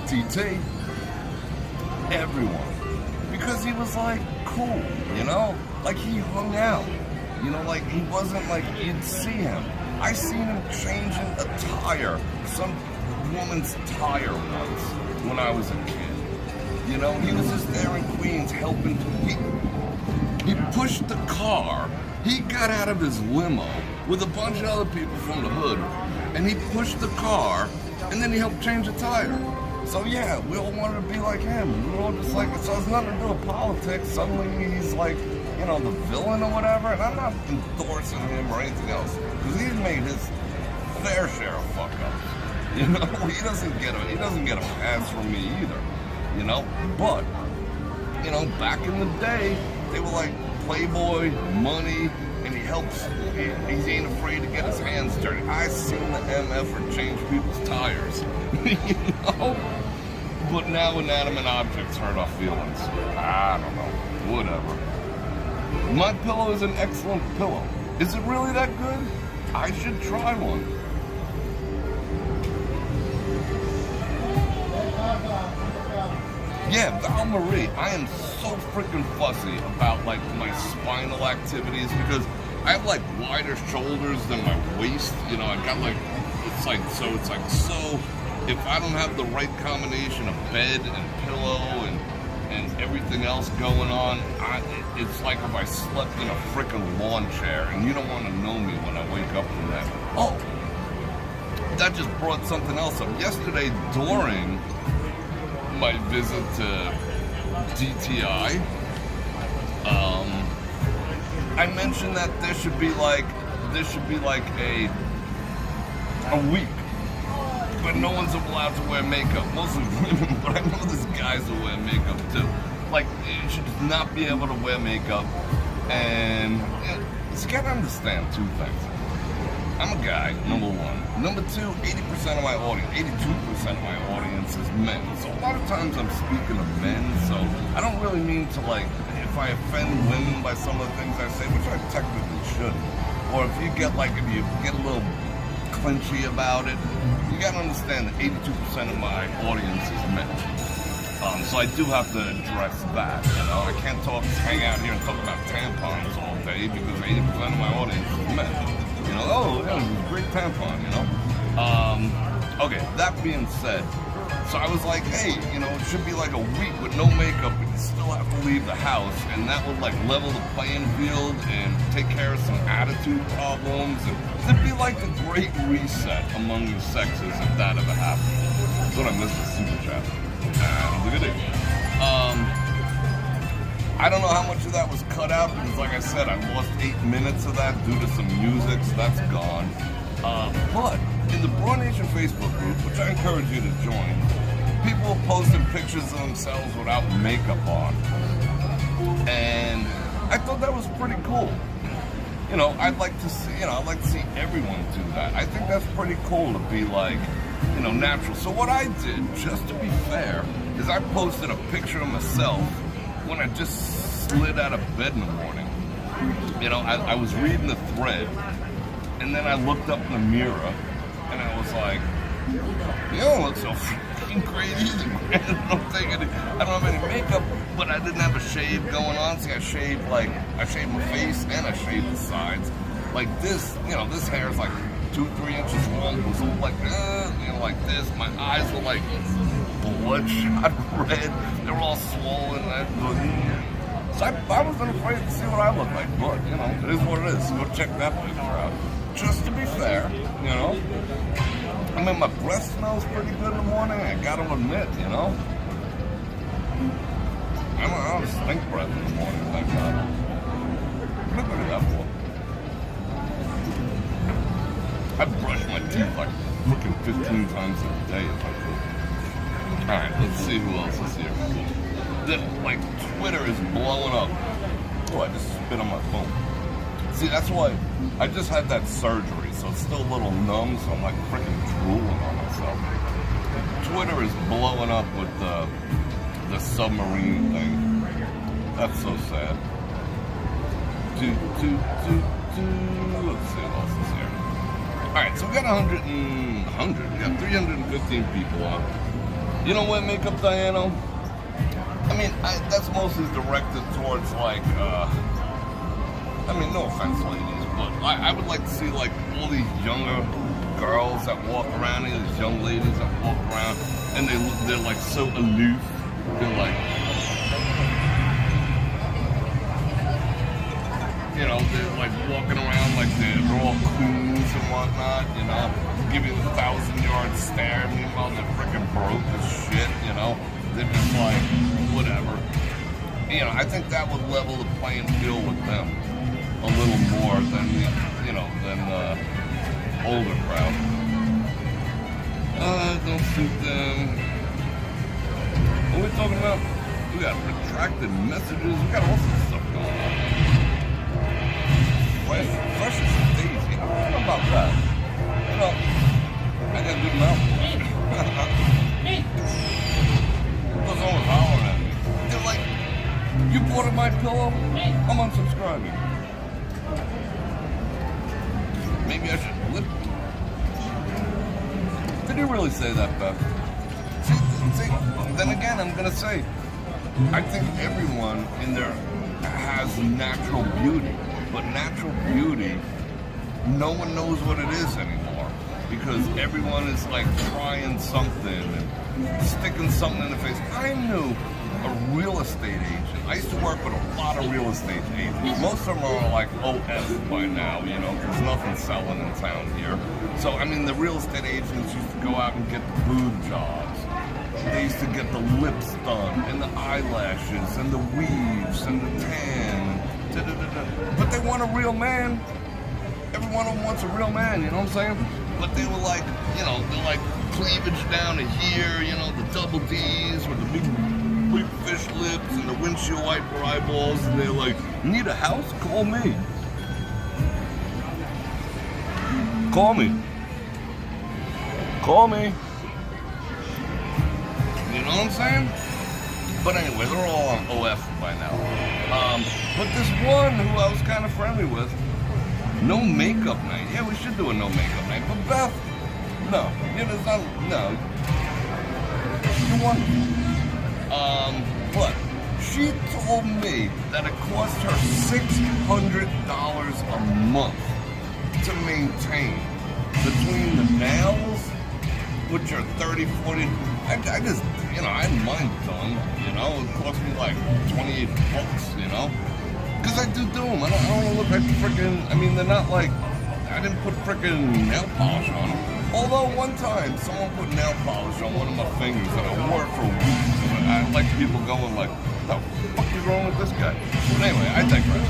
TT. Everyone. Because he was like cool, you know? Like he hung out. You know, like he wasn't like you'd see him. I seen him changing a tire, some woman's tire once when I was a kid. You know, he was just there in Queens helping. He pushed the car. He got out of his limo with a bunch of other people from the hood, and he pushed the car, and then he helped change a tire. So yeah, we all wanted to be like him. We were all just like, so it's nothing to do with politics. Suddenly he's like, you know, the villain or whatever, and I'm not endorsing him or anything else, because he's made his fair share of fuck-ups. You know, he doesn't get a pass from me either. You know, but you know, back in the day, they were like playboy, money, and he ain't afraid to get his hands dirty. I seen the MF change people's tires. You know, but now inanimate objects hurt our feelings. I don't know, whatever. My pillow is an excellent pillow. Is it really that good? I should try one. Yeah, Val Marie, I am so freaking fussy about like my spinal activities because I have like wider shoulders than my waist. You know, I got like, it's like so if I don't have the right combination of bed and pillow and everything else going on, it's like if I slept in a freaking lawn chair, and you don't want to know me when I wake up from that. Oh, that just brought something else up. Yesterday during my visit to DTI, I mentioned that there should be like a week, but no one's allowed to wear makeup. Mostly women, but I know there's guys who wear makeup too. Like, you should not be able to wear makeup, and you gotta understand two things. I'm a guy, number one. Number two, 80% of my audience, 82% of my audience is men. So a lot of times I'm speaking of men, so I don't really mean to like, if I offend women by some of the things I say, which I technically shouldn't. Or if you get a little clinchy about it, you gotta understand that 82% of my audience is men. So I do have to address that, you know. I can't hang out here and talk about tampons all day because 80% of my audience is men. You know, oh, yeah, it was a great tampon, you know. Okay, that being said, so I was like, hey, you know, it should be like a week with no makeup, but you still have to leave the house, and that would like level the playing field and take care of some attitude problems, and it'd be like the great reset among the sexes if that ever happened. That's what I missed the super chat. Look at it. I don't know how much of that was cut out because, like I said, I lost 8 minutes of that due to some music, so that's gone. But in the Bror Nation Facebook group, which I encourage you to join, people are posting pictures of themselves without makeup on, and I thought that was pretty cool. You know, I'd like to see everyone do that. I think that's pretty cool to be like, you know, natural. So what I did, just to be fair, is I posted a picture of myself when I just slid out of bed in the morning. You know, I was reading the thread, and then I looked up in the mirror, and I was like, you don't look so freaking great either, man. I don't have any makeup, but I didn't have a shave going on. See, I shaved my face and I shaved the sides. Like this, you know, this hair is like 2-3 inches long. It was all like, you know, like this. My eyes were like bloodshot red. They were all swollen. So I wasn't afraid to see what I look like. But, you know, it is what it is. Go check that picture out. Just to be fair, you know. I mean, my breath smells pretty good in the morning. I gotta admit, you know. I don't stink breath in the morning, thank God. What am I doing that for? I brush my teeth like fucking 15 times a day if I could. Alright, let's see who else is here. that like Twitter is blowing up. Oh, I just spit on my phone. See, that's why I just had that surgery, so it's still a little numb, so I'm like freaking drooling on myself. Twitter is blowing up with the submarine thing. That's so sad. Let's see what else is here. Alright, so we got 100. We got 315 people on. You know what, Makeup Diana? I mean, that's mostly directed towards like, I mean, no offense, ladies, but I would like to see like all these younger girls that walk around, these young ladies that walk around, and they're like so aloof. They're like, you know, they're like walking around like they're all coons and whatnot, you know, give you the 1,000-yard stare. Meanwhile, they're freaking broke as shit, you know. They're just like, whatever. You know, I think that would level the playing field with them a little more than the, you know, than the older crowd. Don't suit them. What are we talking about? We got retracted messages. We got all sorts of stuff going on. Fresh as a daisy. I don't know about that. You know, I got good mouth. What's wrong with hollering at me? They're like, you bought my pillow? I'm unsubscribing. Maybe I should lip. Did you really say that, Beth? See, then again, I'm gonna say, I think everyone in there has natural beauty, but natural beauty, no one knows what it is anymore because everyone is like trying something and sticking something in the face. I knew a real estate agent. I used to work with a lot of real estate agents. Most of them are like OF by now, you know, because nothing's selling in town here. So, I mean, the real estate agents used to go out and get the boob jobs. They used to get the lips done, and the eyelashes, and the weaves, and the tan. But they want a real man. Every one of them wants a real man, you know what I'm saying? But they were like, you know, they're like cleavage down to here, you know, the double D's with the big fish lips and the windshield wiper eyeballs, and they're like, need a house? Call me. Call me. Call me. You know what I'm saying? But anyway, they're all on OF by now. But this one who I was kind of friendly with, no makeup night. Yeah, we should do a no makeup night. But Beth, no. You know, it's not, no. You want... But she told me that it cost her $600 a month to maintain between the nails, which are 30, 40. I just, you know, I had mine done, you know, it cost me like $28, you know, because I do them. I don't want to look like freaking, I mean, they're not like, I didn't put freaking nail polish on them. Although one time, someone put nail polish on one of my fingers and I wore it for weeks. And I like people going like, what the fuck is wrong with this guy? But anyway, I digress.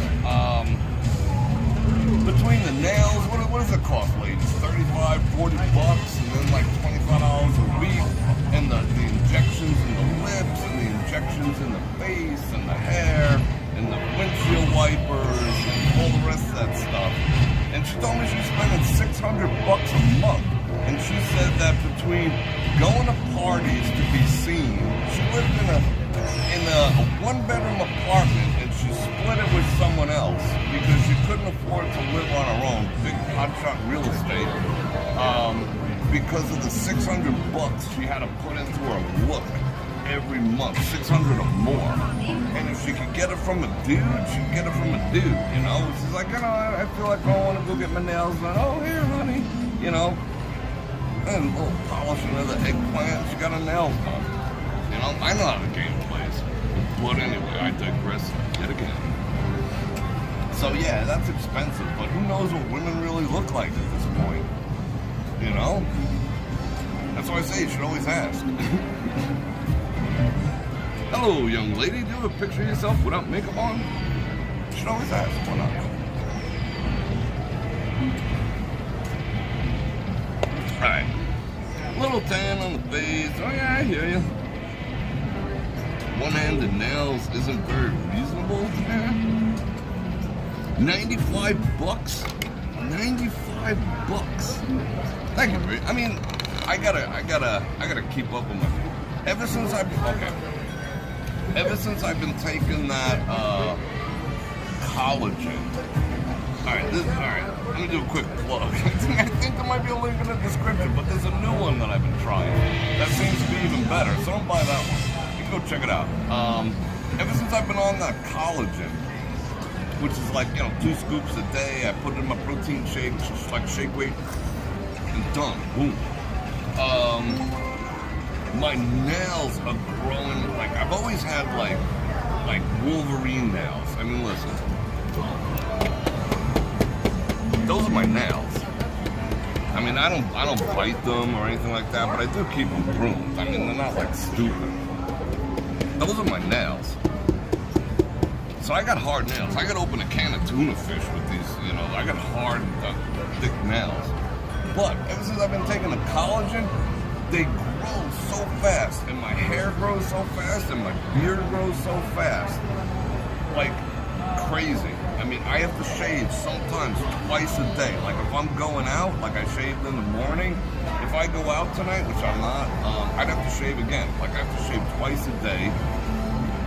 Between the nails, what does it cost, ladies? 35, 40 bucks, and then like $25 a week. And the injections in the lips, and the injections in the face, and the hair, and the windshield wipers, and all the rest of that stuff. And she told me she's spending $600 a month. And she said that between going to parties to be seen, she lived in a one-bedroom apartment and she split it with someone else because she couldn't afford to live on her own, big hotshot real estate, because of the $600 she had to put into her look every month, $600 or more. And if she could get it from a dude, she'd get it from a dude, you know? She's like, you know, I feel like I want to go get my nails done. Oh, here, honey, you know? And a little polishing of the eggplant, she got her nails done. You know, I know how the game plays. But anyway, I digress yet again. So yeah, that's expensive, but who knows what women really look like at this point? You know? That's why I say you should always ask. Hello, young lady, do you have a picture of yourself without makeup on? You should always ask, why not? Alright. Little tan on the face. Oh yeah, I hear you. one-handed nails isn't very reasonable. 95 bucks? 95 bucks. Thank you, Rick. I mean, I gotta keep up with my. Ever since I've been taking that collagen. All right. Let me do a quick plug. I think there might be a link in the description, but there's a new one that I've been trying that seems to be even better. So don't buy that one. You can go check it out. Ever since I've been on that collagen, which is like 2 scoops a day, I put it in my protein shake, just like shake weight, and done. Boom. My nails are growing. Like I've always had like Wolverine nails. I mean, listen. Those are my nails. I mean, I don't bite them or anything like that, but I do keep them groomed. I mean, they're not like stupid. Those are my nails. So I got hard nails. I could open a can of tuna fish with these, I got hard, thick nails. But ever since I've been taking the collagen, they grow so fast, and my hair grows so fast, and my beard grows so fast. Like crazy. I mean, I have to shave sometimes twice a day. Like if I'm going out, like I shaved in the morning. If I go out tonight, which I'm not, I'd have to shave again. Like I have to shave twice a day.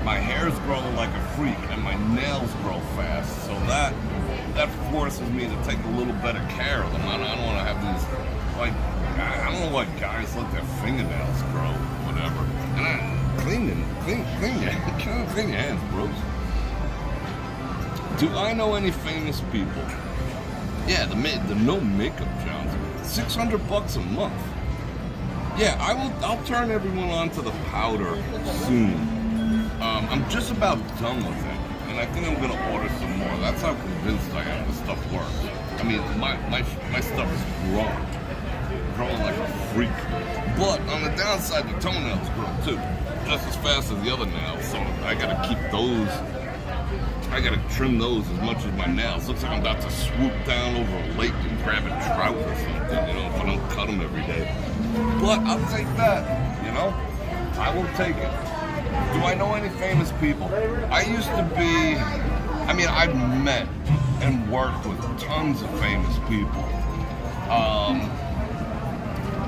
My hair's growing like a freak, and my nails grow fast. So that forces me to take a little better care of them. I don't want to have these, like, I don't know why guys let their fingernails grow, whatever. And clean your hands, bros. Do I know any famous people? Yeah, the no makeup Johns. $600 a month. Yeah, I'll turn everyone on to the powder soon. I'm just about done with it, and I think I'm gonna order some more. That's how convinced I am this stuff works. I mean, my stuff is growing like a freak. But on the downside, the toenails grow too, just as fast as the other nails. So I gotta keep those. I gotta trim those as much as my nails. Looks like I'm about to swoop down over a lake and grab a trout or something, if I don't cut them every day. But I'll take that, I will take it. Do I know any famous people? I used to be, I've met and worked with tons of famous people.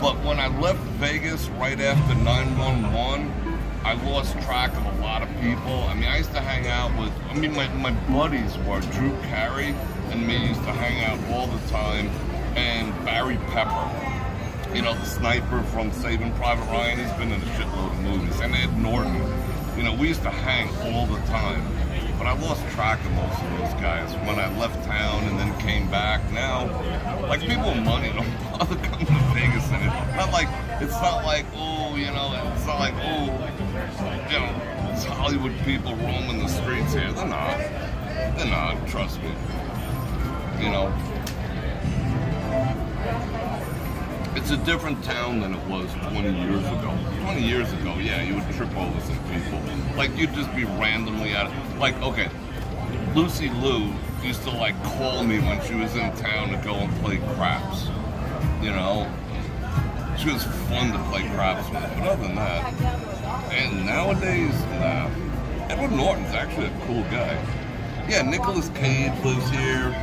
But when I left Vegas right after 9/11, I lost track of a lot of people. I used to hang out with, my buddies were Drew Carey and me used to hang out all the time, and Barry Pepper, the sniper from Saving Private Ryan. He's been in a shitload of movies. And Ed Norton. We used to hang all the time. But I lost track of most of those guys when I left town and then came back. Now, like, people with money don't bother coming to Vegas anymore. It's not like, it's Hollywood people roaming the streets here. They're not, trust me. It's a different town than it was 20 years ago. 20 years ago, yeah, you would trip over some people. Like, you'd just be randomly out of, okay, Lucy Liu used to, call me when she was in town to go and play craps. She was fun to play craps with. But other than that, and nowadays, nah. Edward Norton's actually a cool guy. Yeah, Nicolas Cage lives here.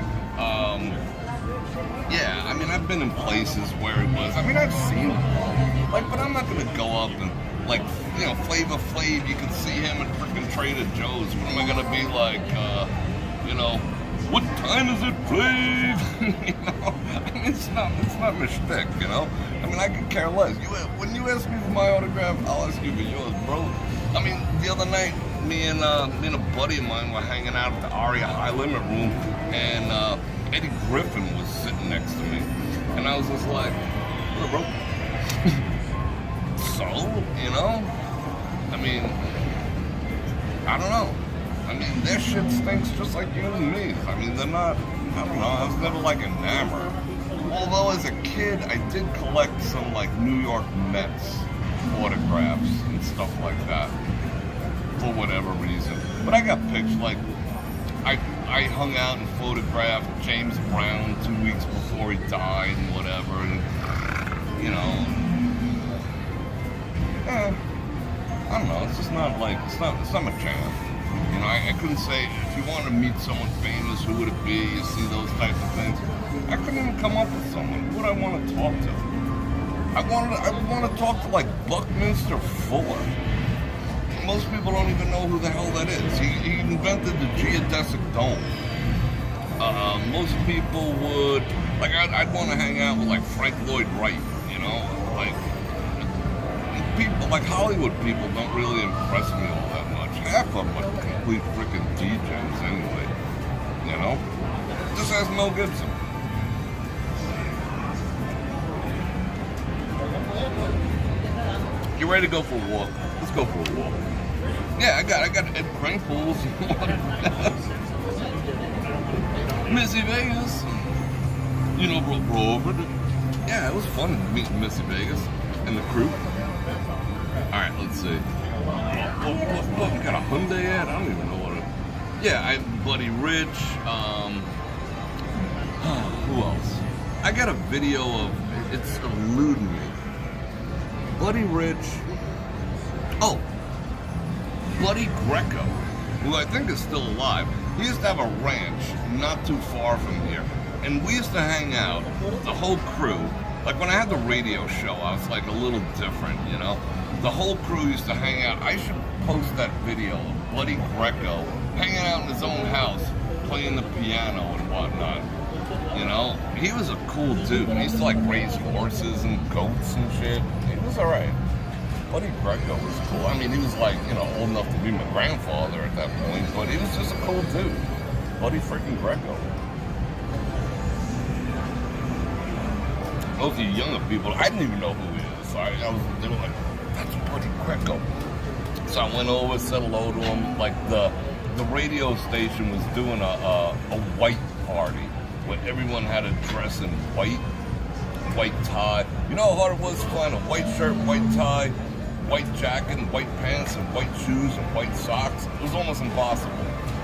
Yeah, I've been in places where it was, I've seen him, but I'm not gonna go up and, Flavor Flav, you can see him at frickin' Trader Joe's. What am I gonna be like, what time is it, Flav? It's not my shtick, I could care less. When you ask me for my autograph, I'll ask you for yours, bro. The other night, me and a buddy of mine were hanging out at the Aria High Limit Room, and Eddie Griffin was sitting next to me, and I was just like, what up, bro? So, I don't know. Their shit stinks just like you and me. They're not, I don't know, I was never enamored. Although as a kid, I did collect some New York Mets autographs and stuff like that, for whatever reason. But I got pictures, I hung out and photographed James Brown 2 weeks before he died and whatever, and, I don't don't know. It's just not like, it's not my jam. You know, I couldn't say, if you want to meet someone famous, who would it be? You see those types of things. I couldn't even come up with someone. Who would I want to talk to? I want to talk to like Buckminster Fuller. Most people don't even know who the hell that is. He invented the geodesic dome. Most people would, like, I'd want to hang out with like Frank Lloyd Wright, you know? Like, people, like Hollywood people don't really impress me all that much. Half of them are complete freaking degens anyway, you know? Just ask Mel Gibson. You ready to go for a walk? Let's go for a walk. Yeah, I got Ed Crankles. Missy Vegas. You know, Bror Fredrik. Yeah, it was fun meeting Missy Vegas and the crew. Alright, let's see. What, we got a Hyundai ad? I don't even know what it is. Yeah, Buddy Rich. Who else? I got a video of, it's eluding me. Buddy Rich. Oh, Buddy Greco, who I think is still alive. He used to have a ranch not too far from here. And we used to hang out, the whole crew. Like when I had the radio show, I was like a little different, you know? The whole crew used to hang out. I should post that video of Buddy Greco hanging out in his own house, playing the piano and whatnot. You know? He was a cool dude. He used to like raise horses and goats and shit. He was alright. Buddy Greco was cool. I mean, he was like, you know, old enough to be my grandfather at that point, but he was just a cool dude. Buddy freaking Greco. Those of you younger people, I didn't even know who he is. So they were like, that's Buddy Greco. So I went over, said hello to him. Like the radio station was doing a white party where everyone had to dress in white tie. You know how hard it was to find a white shirt, white tie, white jacket, and white pants, and white shoes, and white socks? It was almost impossible.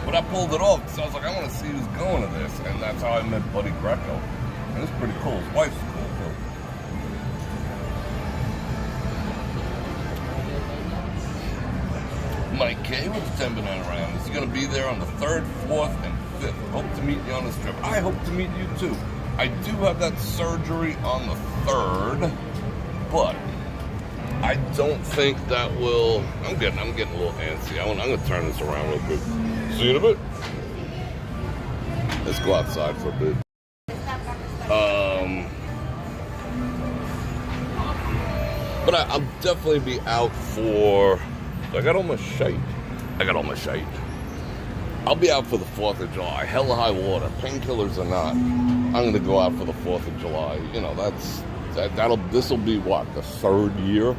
But I pulled it off, so I was like, I want to see who's going to this. And that's how I met Buddy Greco. And it's pretty cool. His wife's cool, too. Mike K with the 10 Banana Round is going to be there on the 3rd, 4th, and 5th. Hope to meet you on this trip. I hope to meet you, too. I do have that surgery on the 3rd, but I don't think that will. I'm getting a little antsy. I'm going to turn this around real quick. See you in a bit. Let's go outside for a bit. But I'll definitely be out for. I got all my shite. I'll be out for the 4th of July. Hell or high water. Painkillers or not. I'm going to go out for the 4th of July. You know, this will be what, the 3rd year?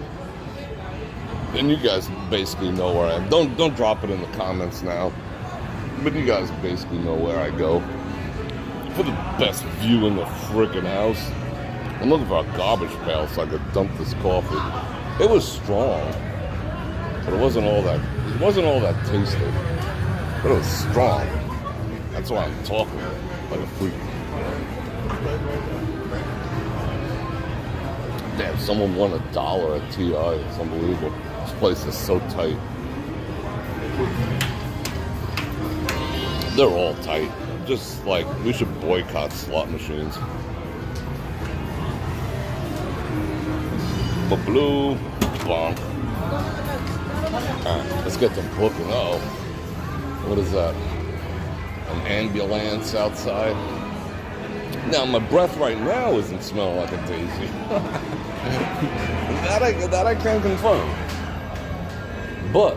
And you guys basically know where I am. Don't drop it in the comments now. But you guys basically know where I go. For the best view in the frickin' house. I'm looking for a garbage pail so I could dump this coffee. It was strong. But it wasn't all that tasty. But it was strong. That's why I'm talking like a freak. Damn, someone won $1 at TI. It's unbelievable. This place is so tight. They're all tight. Just like, we should boycott slot machines. Blue, bonk. Alright, let's get them booking. Uh-oh. What is that? An ambulance outside? Now, my breath right now isn't smelling like a daisy. that I can confirm. But,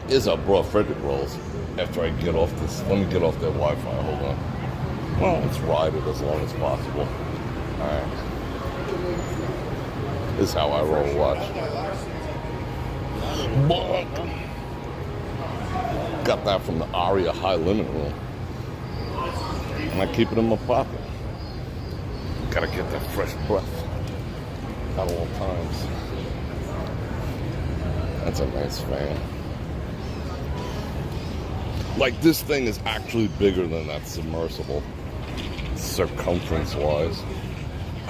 here's how Bror Fredrik rolls after I get off this. Let me get off that Wi-Fi. Hold on. Well, let's ride it as long as possible. Alright. This is how I roll. Watch. Bonk. Got that from the Aria High Limit Room. And I keep it in my pocket. Gotta get that fresh breath at all times. That's a nice fan. Like, this thing is actually bigger than that submersible, circumference-wise.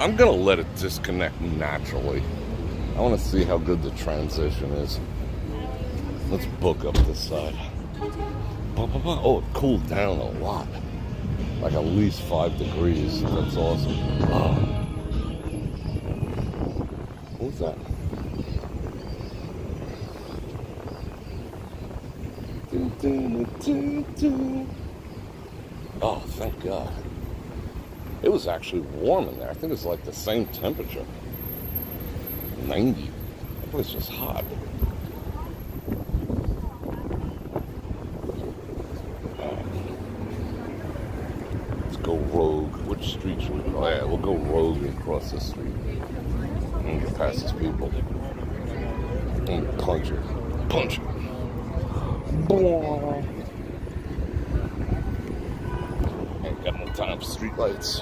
I'm gonna let it disconnect naturally. I want to see how good the transition is. Let's book up this side. Oh, it cooled down a lot. Like at least 5 degrees. That's awesome. Oh. What's that? Oh, thank God. It was actually warm in there. I think it's like the same temperature. 90. That place was hot. Let's go rogue. Which street should we go? Oh, yeah, we'll go rogue and cross this street. And get past these people. And punch it. Punch it. Ain't got no time for street lights.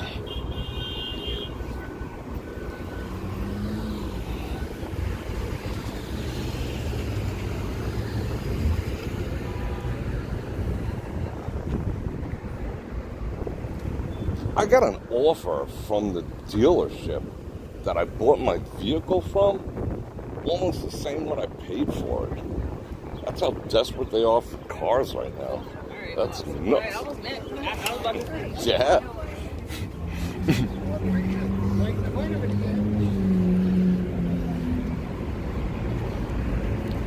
I got an offer from the dealership that I bought my vehicle from, almost the same what I paid for it. That's how desperate they are for cars right now. That's nuts. Yeah.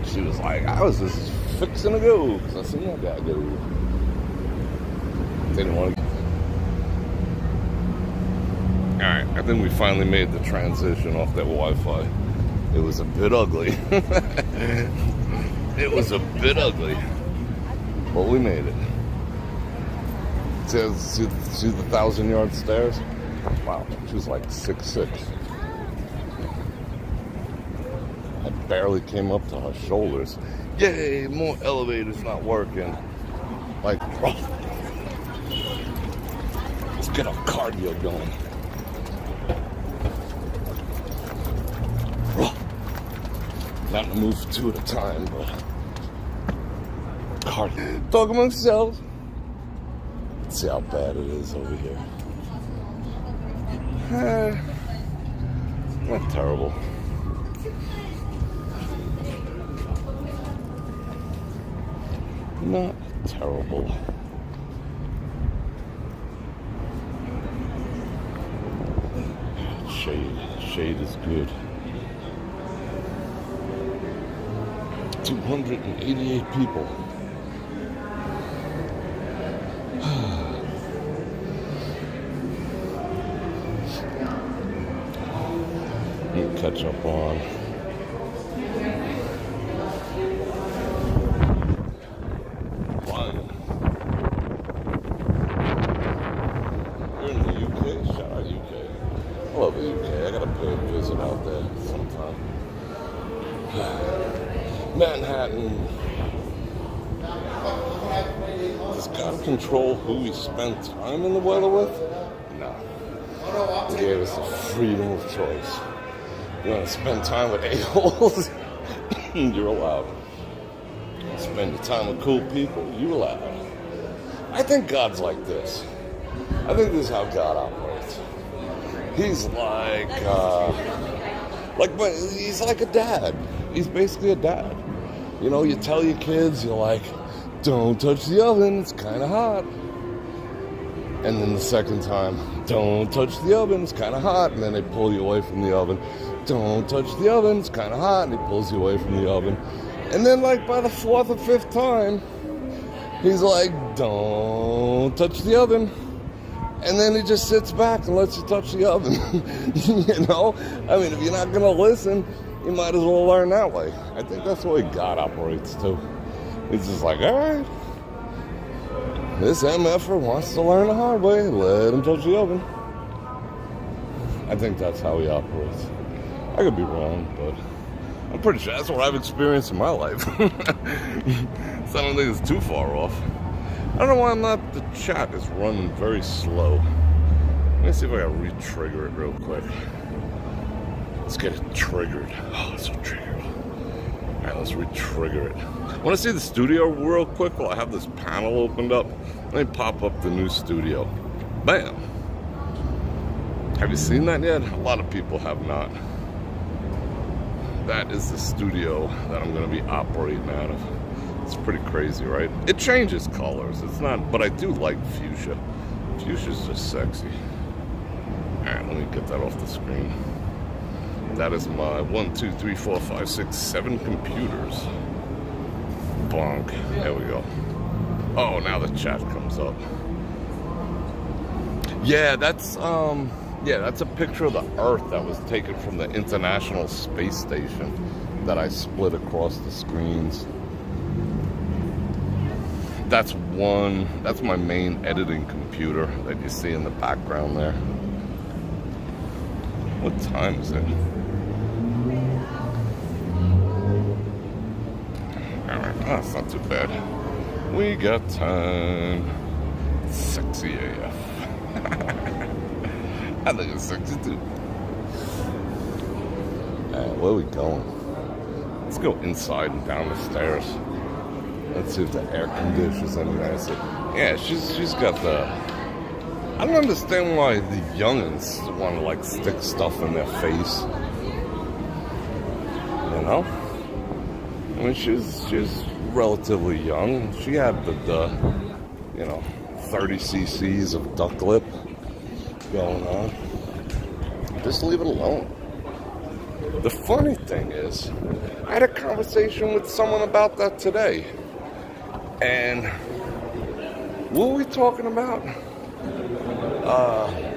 She was like, I was just fixing to go because I seen that guy go. Didn't want to. Alright, I think we finally made the transition off that Wi-Fi. It was a bit ugly. It was a bit ugly. But we made it. See the 1,000-yard stairs? Wow, she was like 6'6". I barely came up to her shoulders. Yay, more elevators not working. Like, oh. Let's get our cardio going. Not to move 2 at a time, but hard. Talk amongst yourselves. Let's see how bad it is over here. Not terrible. Not terrible. Shade is good. 288 people. Need to catch up on. Flying. You're in the UK? Shout out UK. I love the UK. I gotta pay a visit out there sometime. Manhattan. Does God control who we spend time in the weather with? No. He gave us the freedom of choice. You want to spend time with a-holes? You're allowed. Spend your time with cool people? You're allowed. I think God's like this. I think this is how God operates. He's like he's like a dad. He's basically a dad. You know, you tell your kids, you're like, don't touch the oven, it's kind of hot. And then the second time, don't touch the oven, it's kind of hot. And then they pull you away from the oven. Don't touch the oven, it's kind of hot. And he pulls you away from the oven. And then like by the 4th or 5th time, he's like, don't touch the oven. And then he just sits back and lets you touch the oven. You know? I mean, if you're not going to listen, you might as well learn that way. I think that's the way God operates too. He's just like, all right, this MFer wants to learn the hard way. Let him touch the oven. I think that's how he operates. I could be wrong, but I'm pretty sure that's what I've experienced in my life. So I don't think it's too far off. I don't know why the chat is running very slow. Let me see if I can re-trigger it real quick. Let's get it triggered. Oh, it's so triggered. All right, let's re-trigger it. Want to see the studio real quick while I have this panel opened up? Let me pop up the new studio. Bam. Have you seen that yet? A lot of people have not. that is the studio that I'm going to be operating out of. It's pretty crazy, right? It changes colors. It's not, but I do like fuchsia. Fuchsia's just sexy. All right, let me get that off the screen. That is my 1, 2, 3, 4, 5, 6, 7 computers. Bonk. There we go. Oh, now the chat comes up. Yeah, that's a picture of the Earth that was taken from the International Space Station that I split across the screens. That's my main editing computer that you see in the background there. What time is it? Alright, that's not too bad. We got time. Sexy AF. I think it's sexy too. Alright, where are we going? Let's go inside and down the stairs. Let's see if the air conditions any nicer. Yeah, she's got the... I don't understand why the youngins want to like stick stuff in their face. You know? I mean, she's relatively young. She had the 30 cc's of duck lip going on. Just leave it alone. The funny thing is, I had a conversation with someone about that today. And what were we talking about?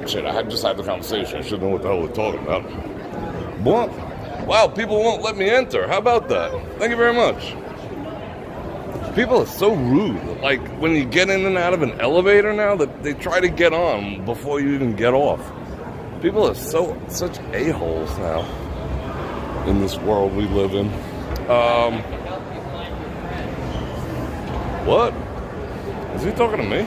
Shit, I just had the conversation. I should know what the hell we're talking about. What? Wow, people won't let me enter. How about that? Thank you very much. People are so rude. Like, when you get in and out of an elevator now, that they try to get on before you even get off. People are such a-holes now in this world we live in. What? Is he talking to me?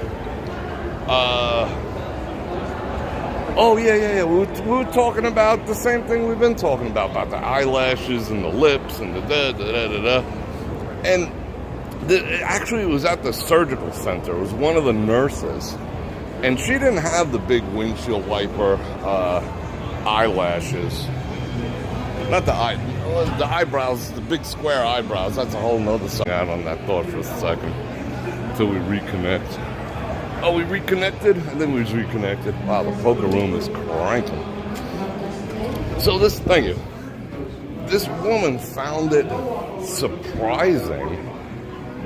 Oh, yeah. We were talking about the same thing we've been talking about the eyelashes and the lips and the da-da-da-da-da. And actually, it was at the surgical center. It was one of the nurses. And she didn't have the big windshield wiper eyelashes. Not the eyebrows, the big square eyebrows. That's a whole nother side. Out on that thought for a second until we reconnect. Oh, we reconnected? I think we was reconnected. Wow, the poker room is cranking. So this woman found it surprising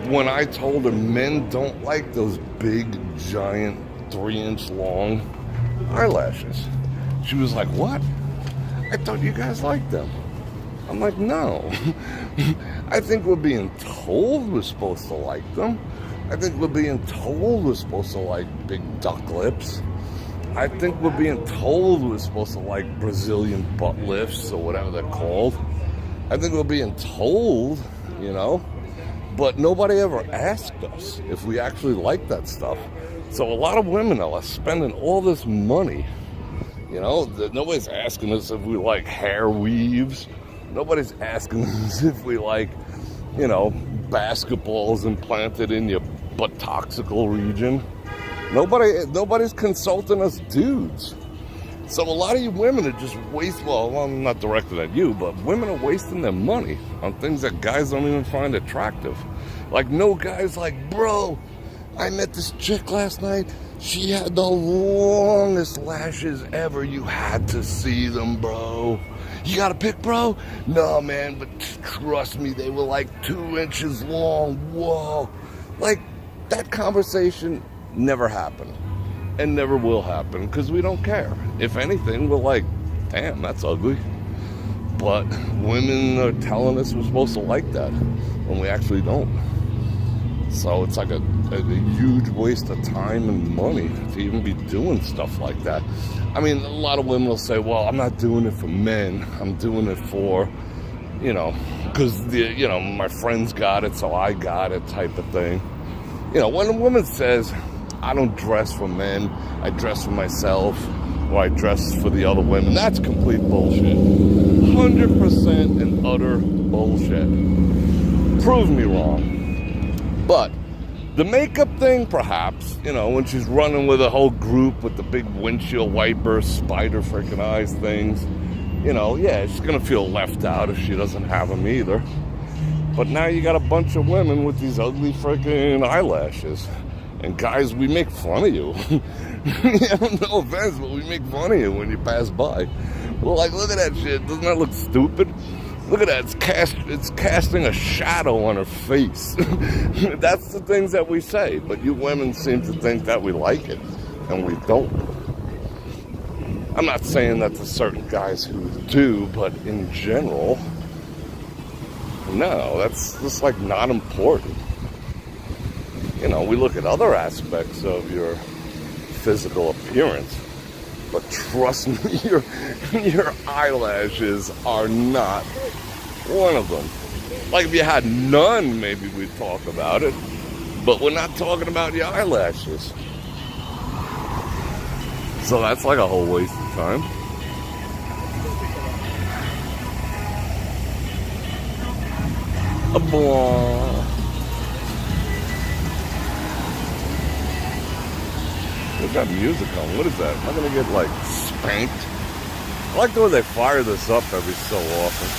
when I told her men don't like those big, giant, 3-inch long eyelashes. She was like, what? I thought you guys liked them. I'm like, no. I think we're being told we're supposed to like them. I think we're being told we're supposed to like big duck lips. I think we're being told we're supposed to like Brazilian butt lifts or whatever they're called. I think we're being told, but nobody ever asked us if we actually like that stuff. So a lot of women are spending all this money. Nobody's asking us if we like hair weaves. Nobody's asking us if we like, basketballs implanted in your buttoccical region. Nobody's consulting us dudes. So a lot of you women are just well, I'm not directed at you, but women are wasting their money on things that guys don't even find attractive. Like, no guy's like, bro, I met this chick last night. She had the longest lashes ever. You had to see them, bro. You got a pic, bro? No, man, but trust me, they were like 2 inches long. Whoa. Like, that conversation never happened and never will happen because we don't care. If anything, we're like, damn, that's ugly. But women are telling us we're supposed to like that when we actually don't. So it's like a huge waste of time and money to even be doing stuff like that. I mean, a lot of women will say, well, I'm not doing it for men. I'm doing it for, because, my friends got it, so I got it type of thing. When a woman says, I don't dress for men, I dress for myself, or I dress for the other women, that's complete bullshit. 100% and utter bullshit. Prove me wrong. But the makeup thing, perhaps, when she's running with a whole group with the big windshield wipers, spider freaking eyes things, You know, yeah, she's gonna feel left out if she doesn't have them either. But now you got a bunch of women with these ugly freaking eyelashes. And guys, we make fun of you. Yeah, no offense, but we make fun of you when you pass by. Well, like, look at that shit. Doesn't that look stupid? Look at that. It's casting a shadow on her face. That's the things that we say. But you women seem to think that we like it. And we don't. I'm not saying that to certain guys who do, but in general, no, that's just like not important. You know, we look at other aspects of your physical appearance, but trust me, your eyelashes are not one of them. Like if you had none, maybe we'd talk about it, but we're not talking about your eyelashes. So that's like a whole waste of time. A blah. What's that music on? What is that? Am I gonna get like spanked? I like the way they fire this up every so often.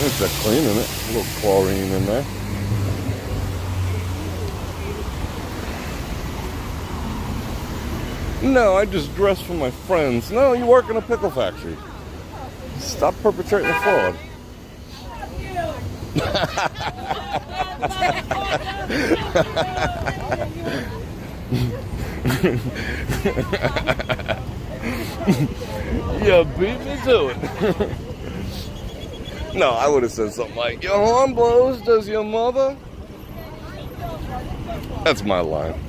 It's that cleaning it. A little chlorine in there. No, I just dress for my friends. No, you work in a pickle factory. Stop perpetrating the fraud. You beat me to it. No, I would have said something like, your horn blows, does your mother? That's my line.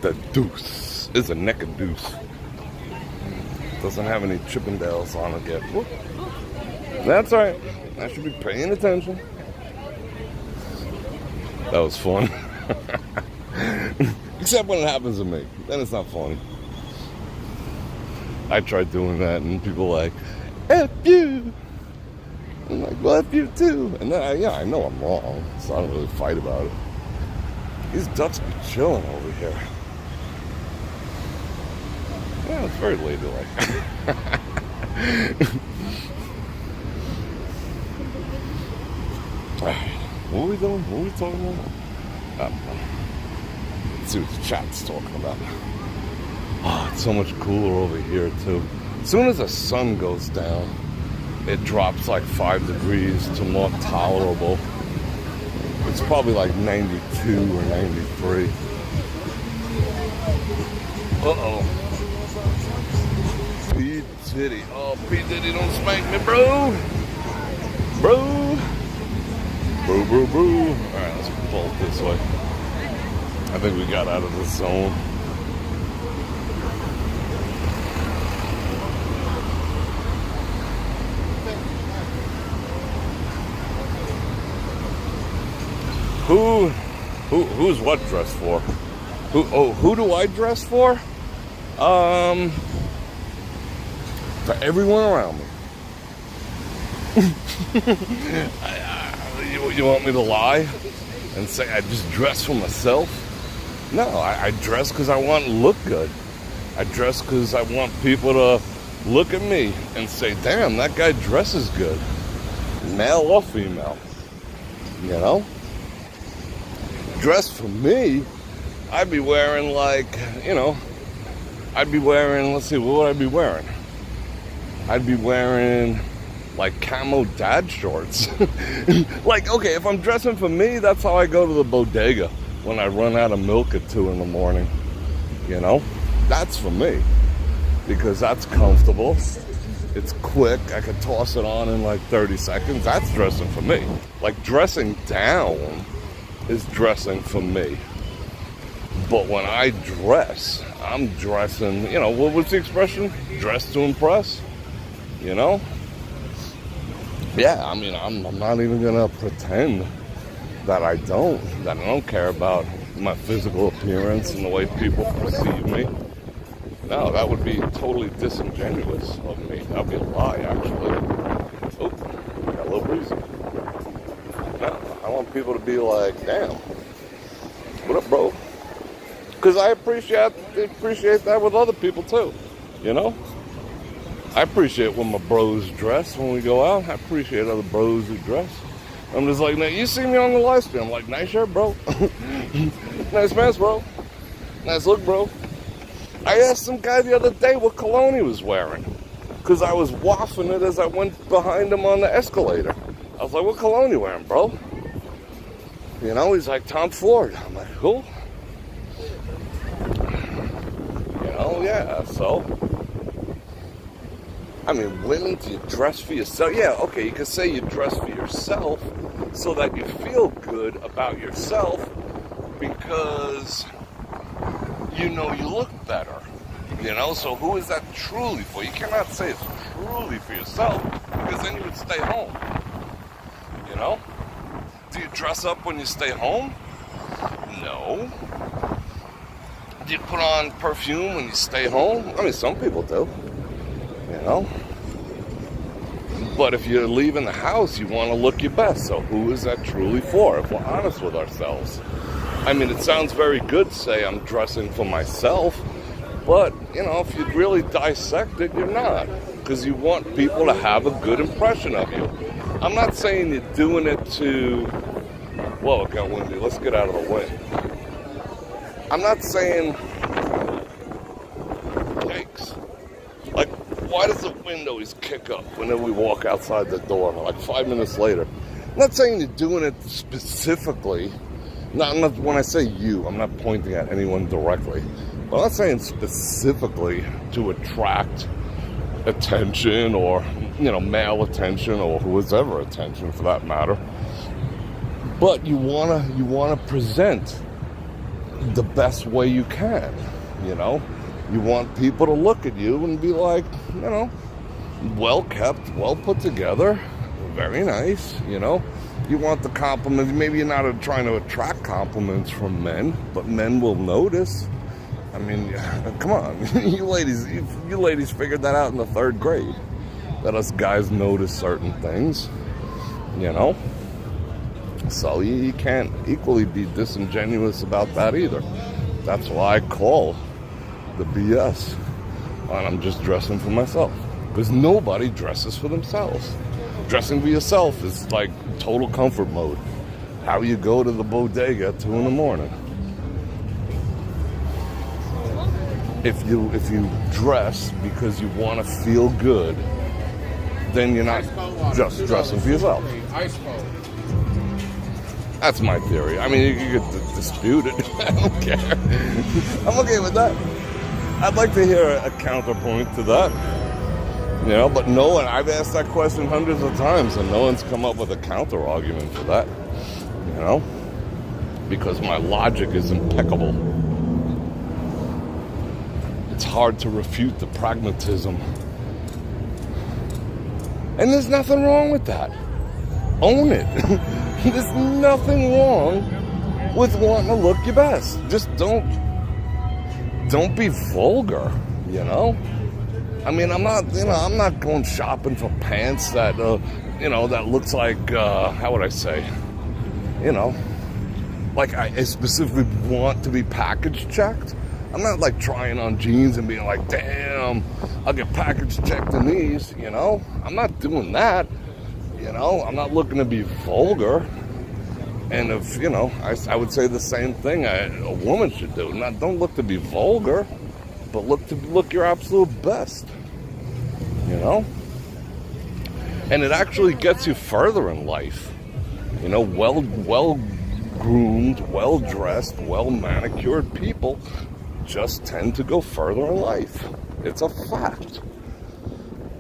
The deuce is a naked deuce. Doesn't have any Chippendales on it yet. Whoop. That's right. I should be paying attention. That was fun. Except when it happens to me. Then it's not funny. I tried doing that and people are like, F you. I'm like, well, F you too. And then, yeah, I know I'm wrong, so I don't really fight about it. These ducks be chilling over here. Yeah, it's very ladylike. What are we doing? What are we talking about? I don't know. Let's see what the chat's talking about. Oh, it's so much cooler over here, too. As soon as the sun goes down, it drops like 5 degrees to more tolerable. It's probably like 92 or 93. Uh-oh. P. Diddy. Oh, P. Diddy, don't spank me, bro. Bro. Bro, bro, bro. Alright, let's pull it this way. I think we got out of the zone. Who's what dressed for? Who do I dress for? For everyone around me. You want me to lie and say I just dress for myself? No, I dress because I want to look good. I dress because I want people to look at me and say, damn, that guy dresses good. Male or female. You know? Dress for me, I'd be wearing like, you know, I'd be wearing, let's see, what would I be wearing? I'd be wearing like camo dad shorts. Like, okay, if I'm dressing for me, that's how I go to the bodega when I run out of milk at 2 in the morning. You know, that's for me because that's comfortable. It's quick. I could toss it on in like 30 seconds. That's dressing for me. Like dressing down is dressing for me. But when I dress, I'm dressing, you know, what's the expression? Dress to impress, you know? Yeah, I mean, I'm not even gonna pretend that I don't care about my physical appearance and the way people perceive me. No, that would be totally disingenuous of me. That would be a lie, actually. Oh, got a little breezy. No, I want people to be like, damn, What up, bro? Because I appreciate that with other people too, you know? I appreciate when my bros dress when we go out. I appreciate other bros who dress. I'm just like, now you see me on the live stream. I'm like, nice shirt, bro. Nice mask, bro. Nice look, bro. I asked some guy the other day what cologne he was wearing. Because I was wafting it as I went behind him on the escalator. I was like, what cologne you wearing, bro? You know, he's like, Tom Ford. I'm like, who? You know, yeah, so. I mean, women, do you dress for yourself? Yeah, okay, you can say you dress for yourself so that you feel good about yourself because you know you look better. You know, so who is that truly for? You cannot say it's truly for yourself because then you would stay home. You know? Do you dress up when you stay home? No. Do you put on perfume when you stay home? I mean, some people do. You know? But if you're leaving the house, you want to look your best. So who is that truly for, if we're honest with ourselves? I mean, it sounds very good to say I'm dressing for myself, but, you know, if you really dissect it, you're not. Because you want people to have a good impression of you. I'm not saying you're doing it to... Whoa, it got windy. Let's get out of the way. I'm not saying... Yikes. Like, why does the wind always kick up whenever we walk outside the door, like 5 minutes later? I'm not saying you're doing it specifically. I'm not, when I say you, I'm not pointing at anyone directly. But I'm not saying specifically to attract attention or, you know, male attention or whoever attention for that matter. But you wanna present the best way you can, you know? You want people to look at you and be like, you know, well kept, well put together, very nice, you know. You want the compliments. Maybe you're not trying to attract compliments from men, but men will notice. I mean, come on. you ladies figured that out in the 3rd grade. That us guys notice certain things, you know. So you can't equally be disingenuous about that either. That's why I call the BS and I'm just dressing for myself, because nobody dresses for themselves. Dressing for yourself is like total comfort mode. How you go to the bodega at 2 in the morning. If you dress because you want to feel good, then you're not just dressing for yourself. That's my theory. I mean, you could dispute it. I don't care. I'm okay with that. I'd like to hear a counterpoint to that. You know, but no one, I've asked that question hundreds of times and no one's come up with a counter argument for that. You know? Because my logic is impeccable. It's hard to refute the pragmatism. And there's nothing wrong with that. Own it. There's nothing wrong with wanting to look your best. Just don't be vulgar, you know? I mean, I'm not going shopping for pants that, that looks like, how would I say? You know, like I specifically want to be package checked. I'm not like trying on jeans and being like, damn, I'll get package checked in these, you know? I'm not doing that, you know? I'm not looking to be vulgar. And if, you know, I would say the same thing a woman should do. Don't look to be vulgar, but look your absolute best, you know? And it actually gets you further in life. You know, well-groomed, well-dressed, well-manicured people just tend to go further in life. It's a fact.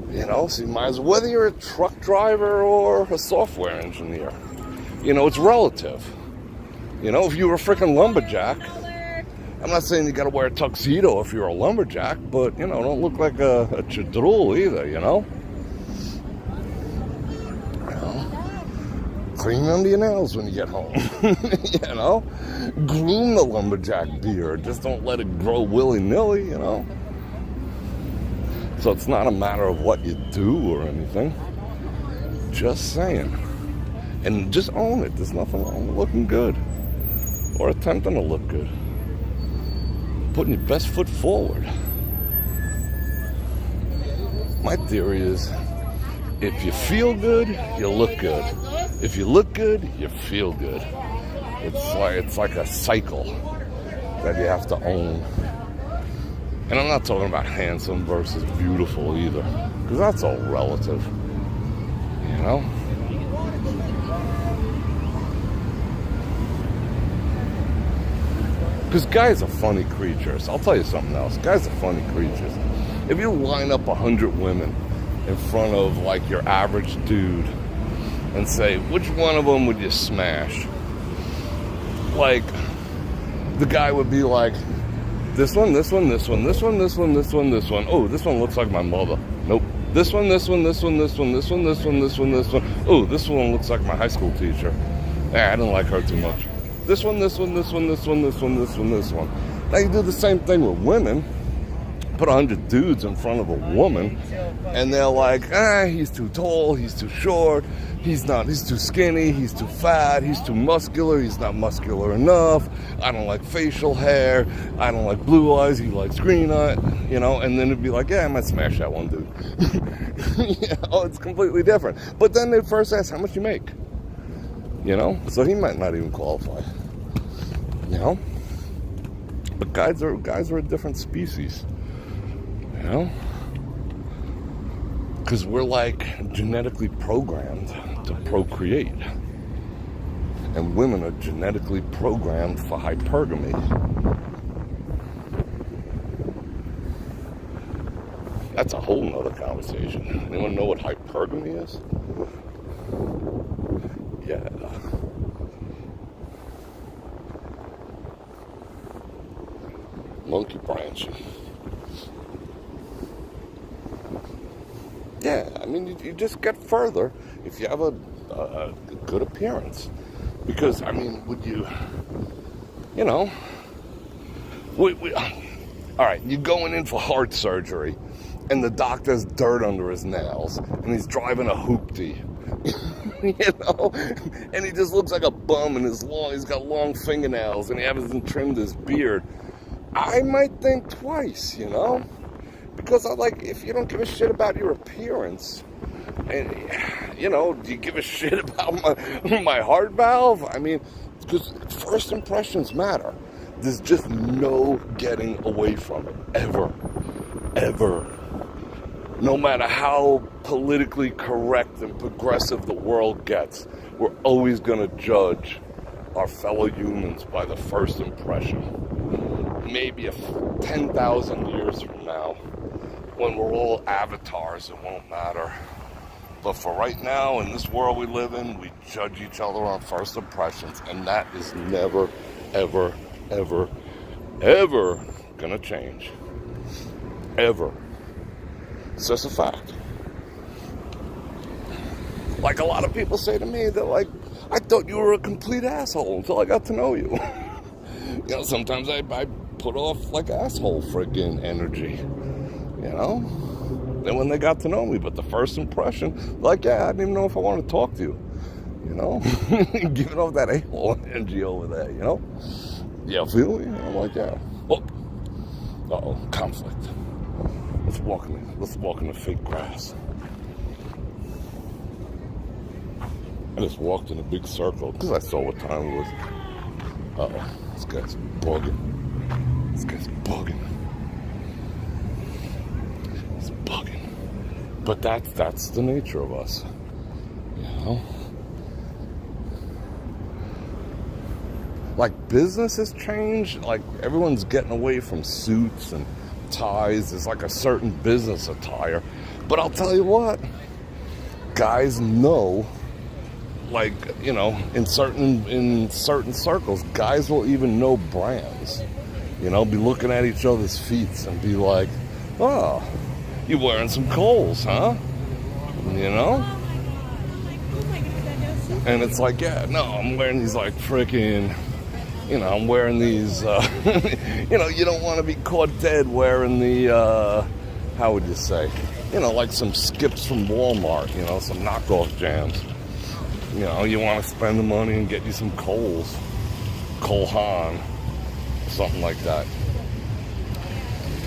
You know, so you might as well, whether you're a truck driver or a software engineer, you know, it's relative. You know, if you were a freaking lumberjack, I'm not saying you gotta wear a tuxedo if you're a lumberjack, but, you know, don't look like a chadrul either, you know? Clean under your nails when you get home, you know? Groom the lumberjack beard. Just don't let it grow willy-nilly, you know? So it's not a matter of what you do or anything. Just saying. And just own it. There's nothing wrong with looking good. or attempting to look good. Putting your best foot forward. My theory is, if you feel good, you look good. If you look good, you feel good. It's like a cycle that you have to own. And I'm not talking about handsome versus beautiful either, because that's all relative, you know? Because guys are funny creatures. I'll tell you something else. Guys are funny creatures. If you line up 100 women in front of like your average dude and say, which one of them would you smash? Like, the guy would be like, this one, this one, this one, this one, this one, this one, this one. Oh, this one looks like my mother. Nope. This one, this one, this one, this one, this one, this one, this one, this one. Oh, this one looks like my high school teacher. I didn't like her too much. This one, this one, this one, this one, this one, this one, this one. Now you do the same thing with women. Put 100 dudes in front of a woman, and they're like, he's too tall, he's too short, he's too skinny, he's too fat, he's too muscular, he's not muscular enough, I don't like facial hair, I don't like blue eyes, he likes green eyes, you know, and then it'd be like, I might smash that one dude. You know, it's completely different. But then they first ask, how much you make? You know, so he might not even qualify. You know? But guys are a different species. You know? Because we're like genetically programmed to procreate. And women are genetically programmed for hypergamy. That's a whole nother conversation. Anyone know what hypergamy is? Yeah. Monkey branching. Yeah, I mean, you just get further if you have a good appearance. Because, I mean, would you, you know, all right, you're going in for heart surgery, and the doctor's dirt under his nails, and he's driving a hoopty, you know, and he just looks like a bum, and he's got long fingernails, and he hasn't trimmed his beard. I might think twice, you know? Because if you don't give a shit about your appearance, and, you know, do you give a shit about my heart valve? I mean, because first impressions matter. There's just no getting away from it, ever. No matter how politically correct and progressive the world gets, we're always going to judge our fellow humans by the first impression. Maybe 10,000 years from now, when we're all avatars, it won't matter. But for right now, in this world we live in, we judge each other on first impressions, and that is never, ever, ever, ever gonna change. Ever. It's just a fact. Like a lot of people say to me, they're like, I thought you were a complete asshole until I got to know you. You know, sometimes I put off like asshole friggin' energy, you know? And when they got to know me, but the first impression, like, I didn't even know if I wanted to talk to you, you know? Giving off that a-hole energy over there, you know? Yeah, feel me? I'm like, yeah. Oh, uh-oh, conflict. Let's walk in the fake grass. I just walked in a big circle because I saw what time it was. Uh-oh, this guy's bugging. He's bugging. But that's the nature of us, you know? Like, business has changed. Like, everyone's getting away from suits and ties. There's like a certain business attire. But I'll tell you what, guys know, like, you know, in certain circles, guys will even know brands. You know, be looking at each other's feet and be like, oh, you wearing some Kohl's, huh? You know? And it's like, yeah, no, I'm wearing these like freaking, you know, I'm wearing these, you know, you don't want to be caught dead wearing the, how would you say? You know, like some skips from Walmart, you know, some knockoff jams. You know, you want to spend the money and get you some Kohl's. Kolhan, something like that.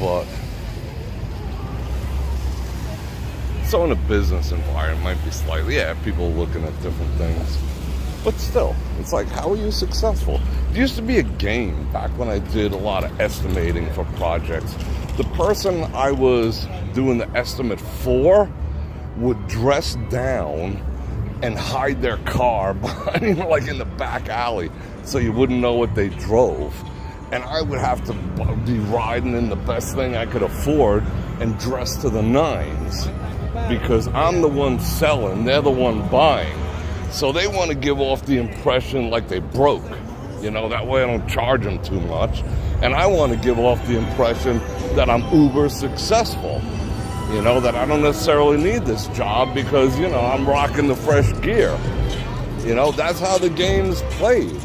But so in a business environment, might be slightly, people looking at different things. But still, it's like, how are you successful? It used to be a game back when I did a lot of estimating for projects. The person I was doing the estimate for would dress down and hide their car behind, like in the back alley, so you wouldn't know what they drove. And I would have to be riding in the best thing I could afford and dress to the nines, because I'm the one selling, they're the one buying. So they want to give off the impression like they broke. You know, that way I don't charge them too much. And I want to give off the impression that I'm uber successful. You know, that I don't necessarily need this job because, you know, I'm rocking the fresh gear. You know, that's how the game's played.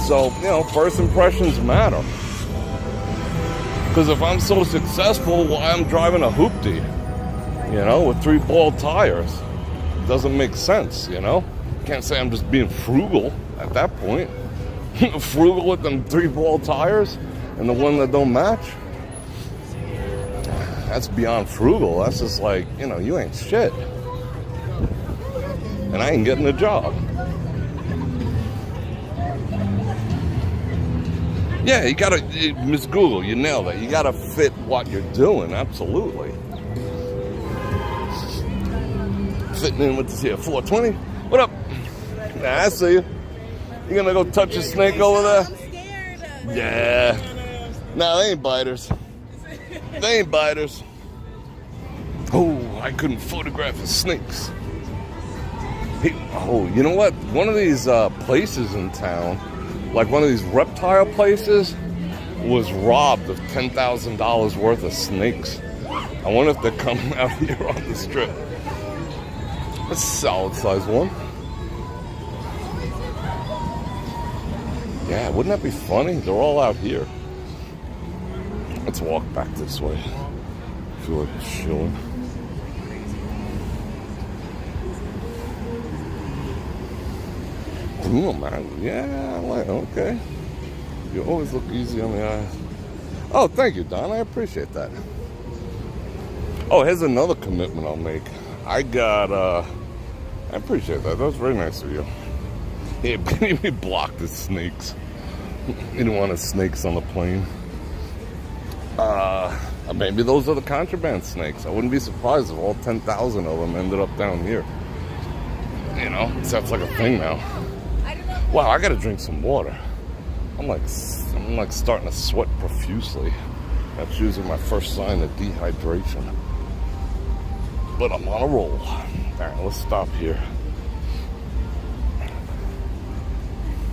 So, you know, first impressions matter. Because if I'm so successful, why I'm driving a hoopty, you know, with 3-ball tires? It doesn't make sense, you know? Can't say I'm just being frugal at that point. Frugal with them 3-ball tires and the one that don't match? That's beyond frugal. That's just like, you know, you ain't shit. And I ain't getting a job. Yeah, you gotta, Miss Google, you nailed it. You gotta fit what you're doing, absolutely. Fitting in with this here 420. What up? Nah, I see you. You gonna go touch a snake over there? I'm scared. Yeah. Nah, they ain't biters. They ain't biters. Oh, I couldn't photograph the snakes. Hey, oh, you know what? One of these places in town, like one of these reptile places, was robbed of $10,000 worth of snakes. I wonder if they're coming out here on the strip. That's a solid size one. Yeah, wouldn't that be funny? They're all out here. Let's walk back this way. I feel like it's chilling. Ooh, man. Yeah, okay. You always look easy on the eyes. Oh, thank you, Don. I appreciate that. Oh, here's another commitment I'll make. I appreciate that. That was very nice of you. Yeah, we blocked the snakes. You didn't want the snakes on the plane. Maybe those are the contraband snakes. I wouldn't be surprised if all 10,000 of them ended up down here. You know, that's like a thing now. Wow, I gotta drink some water. I'm like starting to sweat profusely. That's usually my first sign of dehydration. But I'm on a roll. All right, let's stop here.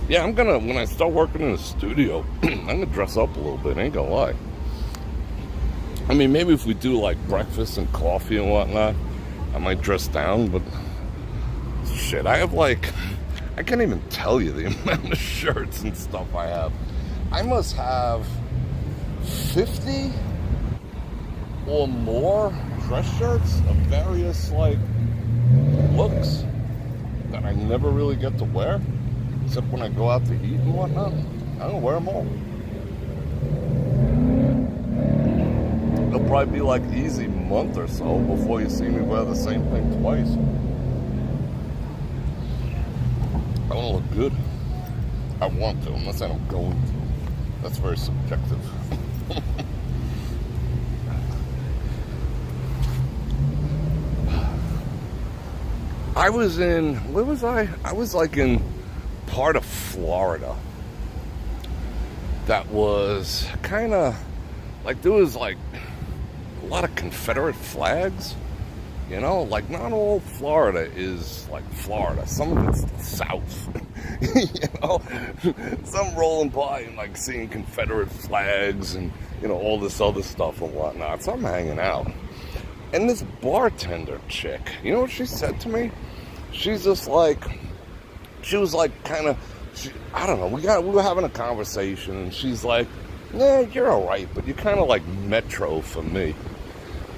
Yeah, when I start working in the studio, I'm gonna dress up a little bit, ain't gonna lie. I mean, maybe if we do like breakfast and coffee and whatnot, I might dress down, but shit, I can't even tell you the amount of shirts and stuff I have. I must have 50 or more dress shirts of various like looks that I never really get to wear, except when I go out to eat and whatnot. I don't wear them all. It'll probably be like easy month or so before you see me wear the same thing twice. I don't look good. I want to. I'm not saying I'm going to. That's very subjective. I was in, where was I? I was like in part of Florida that was kind of like, there was like a lot of Confederate flags. You know, like not all Florida is like Florida. Some of it's the South. You know, some rolling by and like seeing Confederate flags and, you know, all this other stuff and whatnot. So I'm hanging out. And this bartender chick, you know what she said to me? She's just like, she was like kind of, I don't know, we were having a conversation and she's like, nah, you're all right, but you're kind of like Metro for me.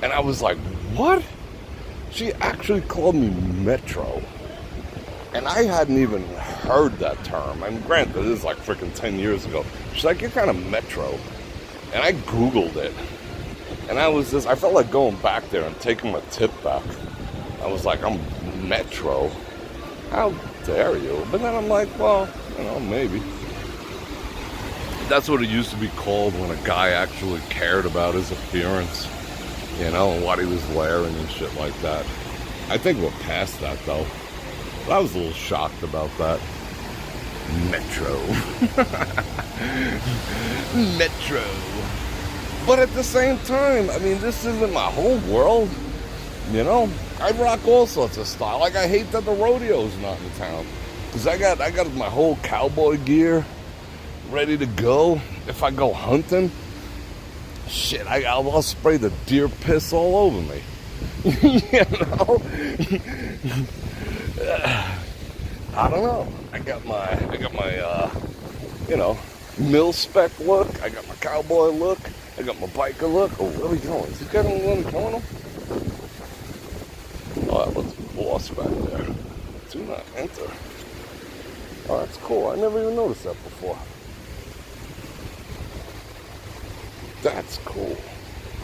And I was like, what? She actually called me Metro. And I hadn't even heard that term. And granted, it is like freaking 10 years ago. She's like, you're kind of metro. And I Googled it. And I felt like going back there and taking my tip back. I was like, I'm metro. How dare you? But then I'm like, well, maybe. That's what it used to be called when a guy actually cared about his appearance, and what he was wearing and shit like that. I think we're past that, though. But I was a little shocked about that. Metro. Metro. But at the same time, I mean, this isn't my whole world, I rock all sorts of style. Like, I hate that the rodeo's not in town. Because I got my whole cowboy gear ready to go. If I go hunting, shit, I'll spray the deer piss all over me. I don't know. I got my mil-spec look. I got my cowboy look. I got my biker look. Oh, where are we going? Is he got one going on? Oh, that looks boss back there. Do not enter. Oh, that's cool. I never even noticed that before. That's cool.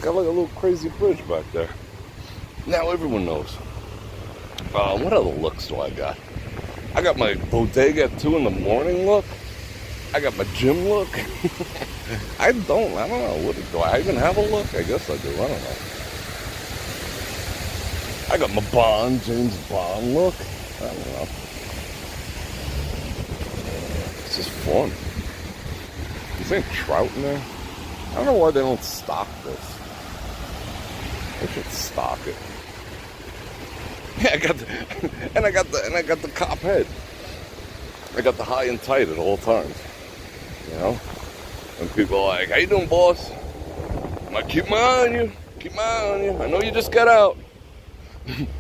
Got like a little crazy bridge back there. Now everyone knows. What other looks do I got? I got my bodega at 2 in the morning look. I got my gym look. I don't know. Do I even have a look? I guess I do. I don't know. I got my James Bond look. I don't know. It's just fun. Is there trout in there? I don't know why they don't stock this. They should stock it. Yeah, I got the cop head. I got the high and tight at all times. And people are like, how you doing, boss? I'm like, keep my eye on you. Keep my eye on you. I know you just got out.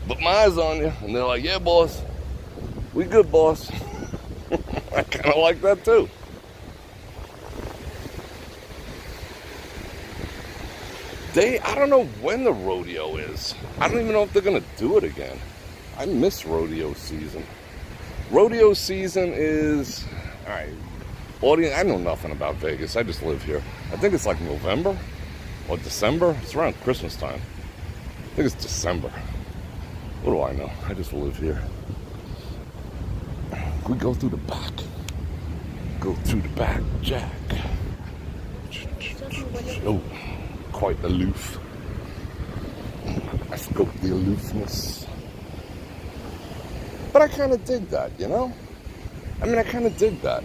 But my eye's on you. And they're like, yeah, boss. We good, boss. I kind of like that, too. I don't know when the rodeo is. I don't even know if they're going to do it again. I miss rodeo season. Rodeo season is, all right, audience, I know nothing about Vegas. I just live here. I think it's like November or December. It's around Christmas time. I think it's December. What do I know? I just live here. We go through the back. Go through the back, Jack. Oh, quite aloof. I scope the aloofness. But I kind of dig that, I mean, I kind of dig that.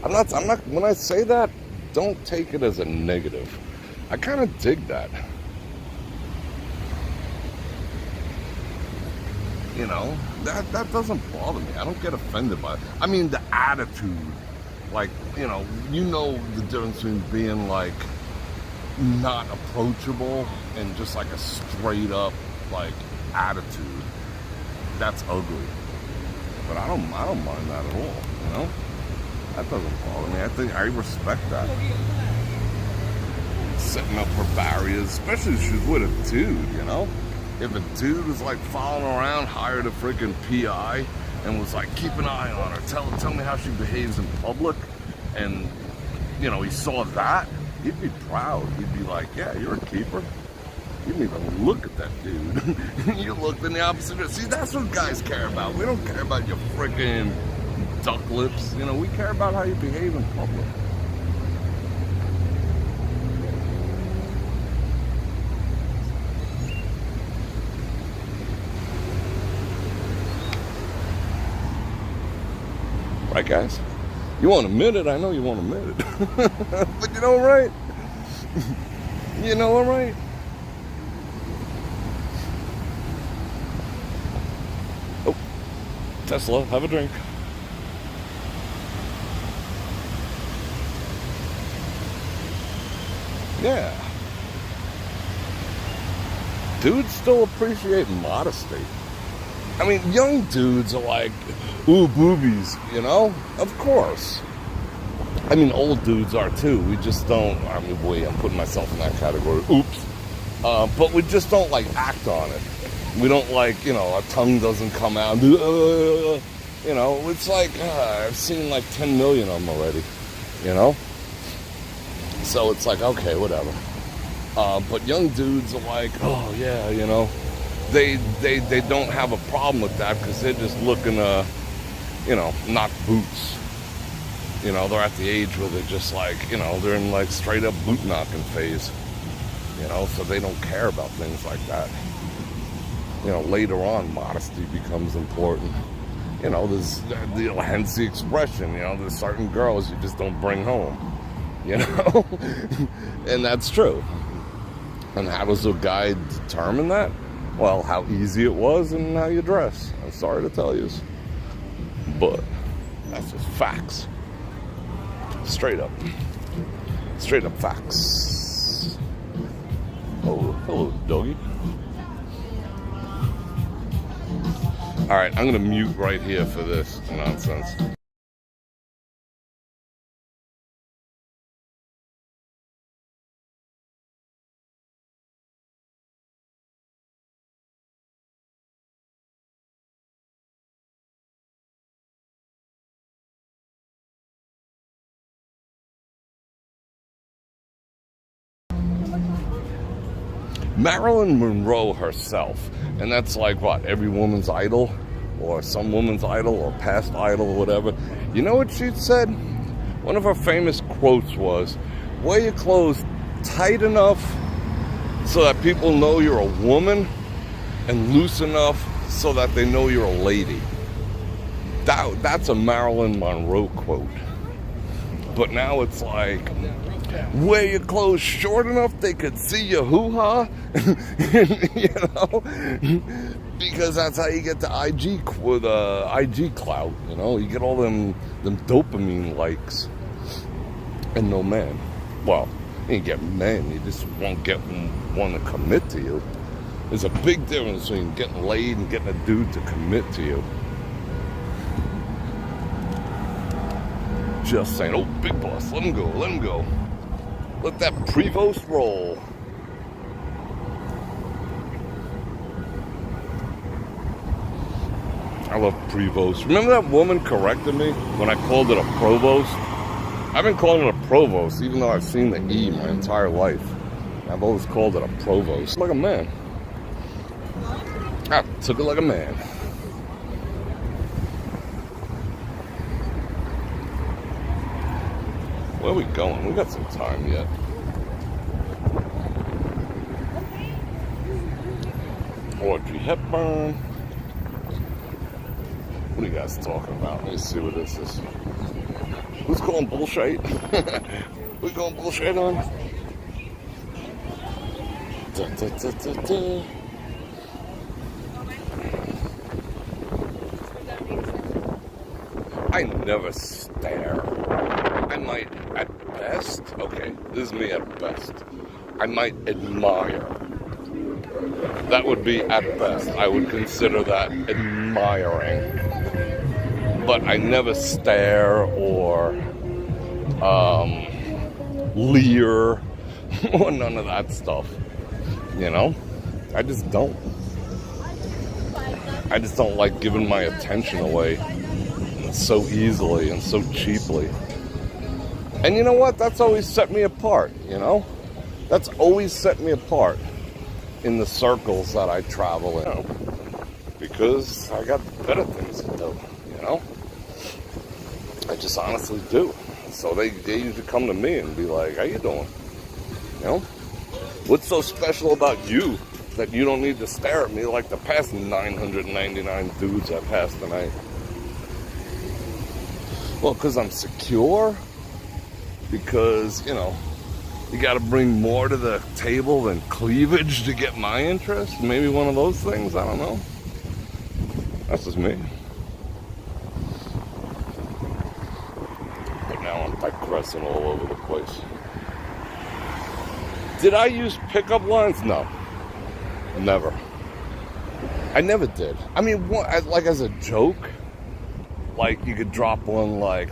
I'm not, when I say that, don't take it as a negative. I kind of dig that. That doesn't bother me. I don't get offended by it. I mean, the attitude, like, the difference between being, like, not approachable and just, like, a straight-up, like, attitude. That's ugly. But I don't mind that at all, That doesn't bother me. I respect that. Setting up her barriers, especially if she's with a dude, If a dude was like following around, hired a freaking PI, and was like, keep an eye on her, tell me how she behaves in public, and he saw that, he'd be proud. He'd be like, yeah, you're a keeper. You didn't even look at that dude. You looked in the opposite direction. See, that's what guys care about. We don't care about your freaking duck lips. We care about how you behave in public. Right, guys? You won't admit it. I know you won't admit it. But right? Right? Oh, Tesla, have a drink. Yeah. Dudes still appreciate modesty. I mean, young dudes are like, ooh, boobies, Of course. I mean, old dudes are too. We just don't, I'm putting myself in that category. Oops. But we just don't, like, act on it. We don't, like, our tongue doesn't come out. You know, it's like, I've seen like 10 million of them already, you know? So it's like, okay, whatever. But young dudes are like, oh yeah, you know, they don't have a problem with that because they're just looking to, you know, knock boots. You know, they're at the age where they're just like, you know, they're in like straight up boot knocking phase. You know, so they don't care about things like that. You know, later on, modesty becomes important. You know, hence the expression, you know, there's certain girls you just don't bring home. You know? And that's true. And how does a guy determine that? Well, how easy it was and how you dress. I'm sorry to tell you. But that's just facts. Straight up. Straight up facts. Oh, hello, doggy. Alright, I'm going to mute right here for this nonsense. Marilyn Monroe herself, and that's like what, every woman's idol, or some woman's idol, or past idol, or whatever. You know what she said? One of her famous quotes was, wear your clothes tight enough so that people know you're a woman, and loose enough so that they know you're a lady. That's a Marilyn Monroe quote. But now it's like, wear your clothes short enough they could see your hoo-ha. You know? Because that's how you get the IG clout, you know? You get all them dopamine likes. And no man. Well, you ain't get men, you just won't get one to commit to you. There's a big difference between getting laid and getting a dude to commit to you. Just saying, oh, big boss, let him go, let him go. Let that Prevost roll. I love Prevost. Remember that woman corrected me when I called it a Provost? I've been calling it a Provost, even though I've seen the E my entire life. I've always called it a Provost. Like a man. I took it like a man. Where are we going? We got some time yet. Audrey Hepburn. What are you guys talking about? Let me see what this is. Who's calling bullshit? Who's calling bullshit on? Da, da, da, da, da. I never stare. I might, at best, okay, this is me at best, I might admire. That would be at best. I would consider that admiring. But I never stare or leer or none of that stuff. You know? I just don't. I just don't like giving my attention away so easily and so cheaply. And you know what? That's always set me apart, you know? That's always set me apart in the circles that I travel in. You know? Because I got better things to do, you know? I just honestly do. So they usually come to me and be like, how you doing? You know? What's so special about you that you don't need to stare at me like the past 999 dudes I passed tonight? Well, because I'm secure. Because, you know, you got to bring more to the table than cleavage to get my interest. Maybe one of those things. I don't know. That's just me. But now I'm digressing all over the place. Did I use pickup lines? No. Never. I never did. I mean, like as a joke, like you could drop one like,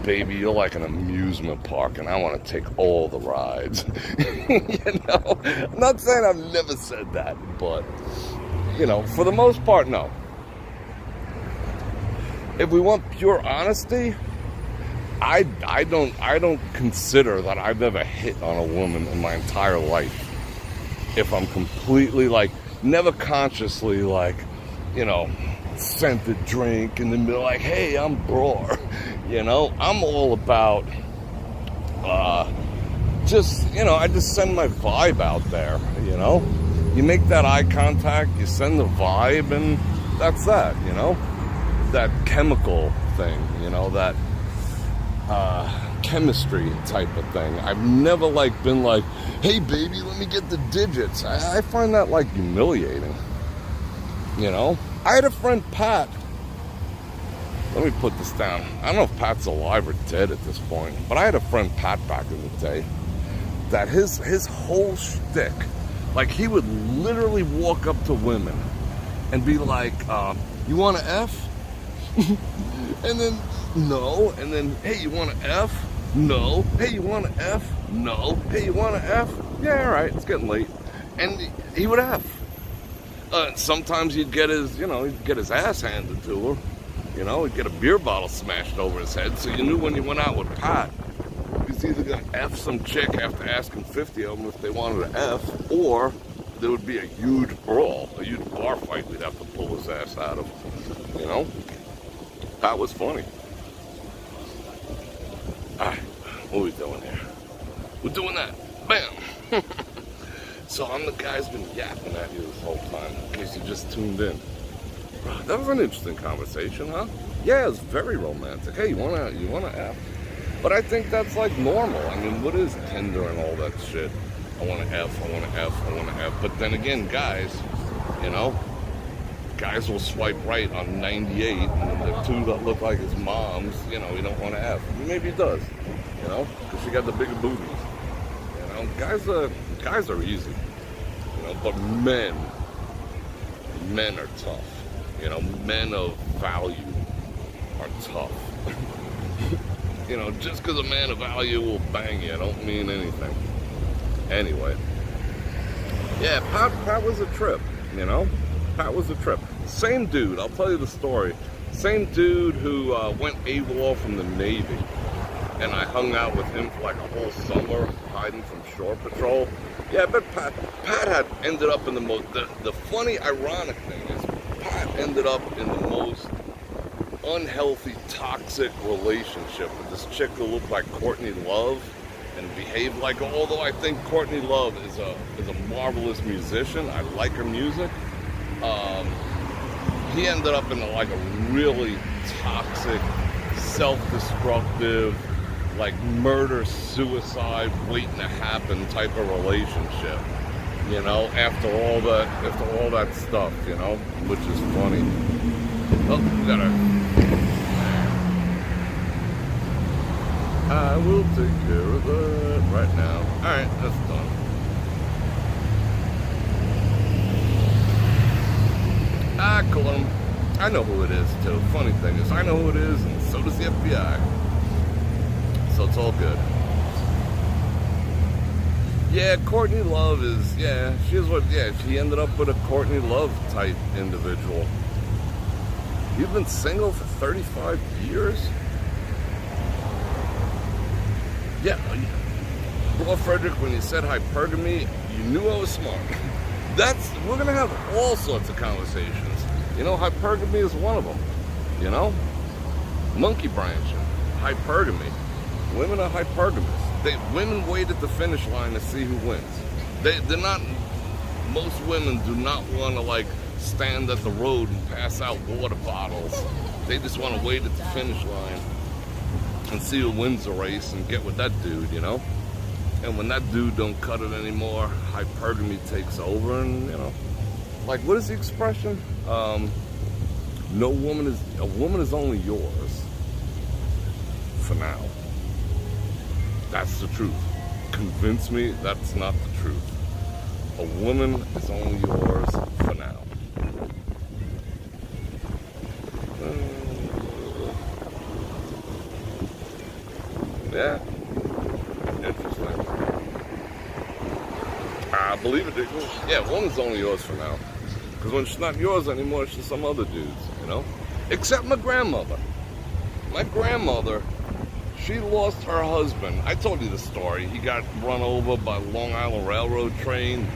baby, you're like an amusement park and I want to take all the rides. You know? I'm not saying I've never said that, but, you know, for the most part, no. if we want pure honesty, I don't consider that I've ever hit on a woman in my entire life. If I'm completely like, never consciously like, sent a drink and then be like, hey, I'm Bror. I'm all about I just send my vibe out there, You make that eye contact, you send the vibe, and that's that, that chemical thing, that chemistry type of thing. I've never been like, hey baby, let me get the digits. I find that humiliating. I had a friend, Pat. Let me put this down. I don't know if Pat's alive or dead at this point, but I had a friend, Pat, back in the day, that his whole shtick, he would literally walk up to women and be like, you want an F? And then, no. And then, hey, you want an F? No. Hey, you want an F? No. Hey, you want an F? Yeah, all right, it's getting late. And he would F. Sometimes he'd get his ass handed to her. He'd get a beer bottle smashed over his head. So you knew when you went out with Pat, he's either going to F some chick after asking 50 of them if they wanted an F, or there would be a huge brawl, a huge bar fight we'd have to pull his ass out of. That was funny. Alright, what are we doing here? We're doing that. Bam! So I'm the guy's been yapping at you this whole time, in case you just tuned in. That was an interesting conversation, huh? Yeah, it's very romantic. Hey, you wanna F? But I think that's normal. I mean, what is Tinder and all that shit? I want to F, I want to F, I want to F. But then again, guys, guys will swipe right on 98, and the two that look like his moms, he don't want to F. Maybe he does, because she got the bigger boobies. Guys are easy, but men are tough. Men of value are tough. Just because a man of value will bang you, don't mean anything. Anyway, yeah, Pat was a trip, Pat was a trip. Same dude, I'll tell you the story. Same dude who went AWOL from the Navy, and I hung out with him for a whole summer, hiding from shore patrol. Yeah, but Pat had ended up in the most, the funny, ironic thing is, Pat ended up in the most unhealthy, toxic relationship with this chick who looked like Courtney Love and behaved like her. Although I think Courtney Love is a marvelous musician. I like her music. He ended up in a really toxic, self-destructive, murder, suicide, waiting to happen type of relationship. After all that stuff, which is funny. Oh, we gotta. I will take care of that right now. Alright, that's done. Cool. I know who it is, too. Funny thing is, I know who it is, and so does the FBI. So it's all good. Yeah, Courtney Love is, she ended up with a Courtney Love type individual. You've been single for 35 years? Yeah, Bror Fredrik, when you said hypergamy, you knew I was smart. We're gonna have all sorts of conversations. Hypergamy is one of them. Monkey branching, hypergamy. Women are hypergamous. Women wait at the finish line to see who wins. They're not. Most women do not want to stand at the road and pass out water bottles. They just want to wait at the finish line and see who wins the race and get with that dude, And when that dude don't cut it anymore, hypergamy takes over, and what is the expression? A woman is only yours for now. That's the truth. Convince me that's not the truth. A woman is only yours for now. Yeah. Interesting. I believe it. Yeah, a woman's only yours for now. Because when she's not yours anymore, it's just some other dudes, Except my grandmother. My grandmother, she lost her husband. I told you the story. He got run over by Long Island Railroad train.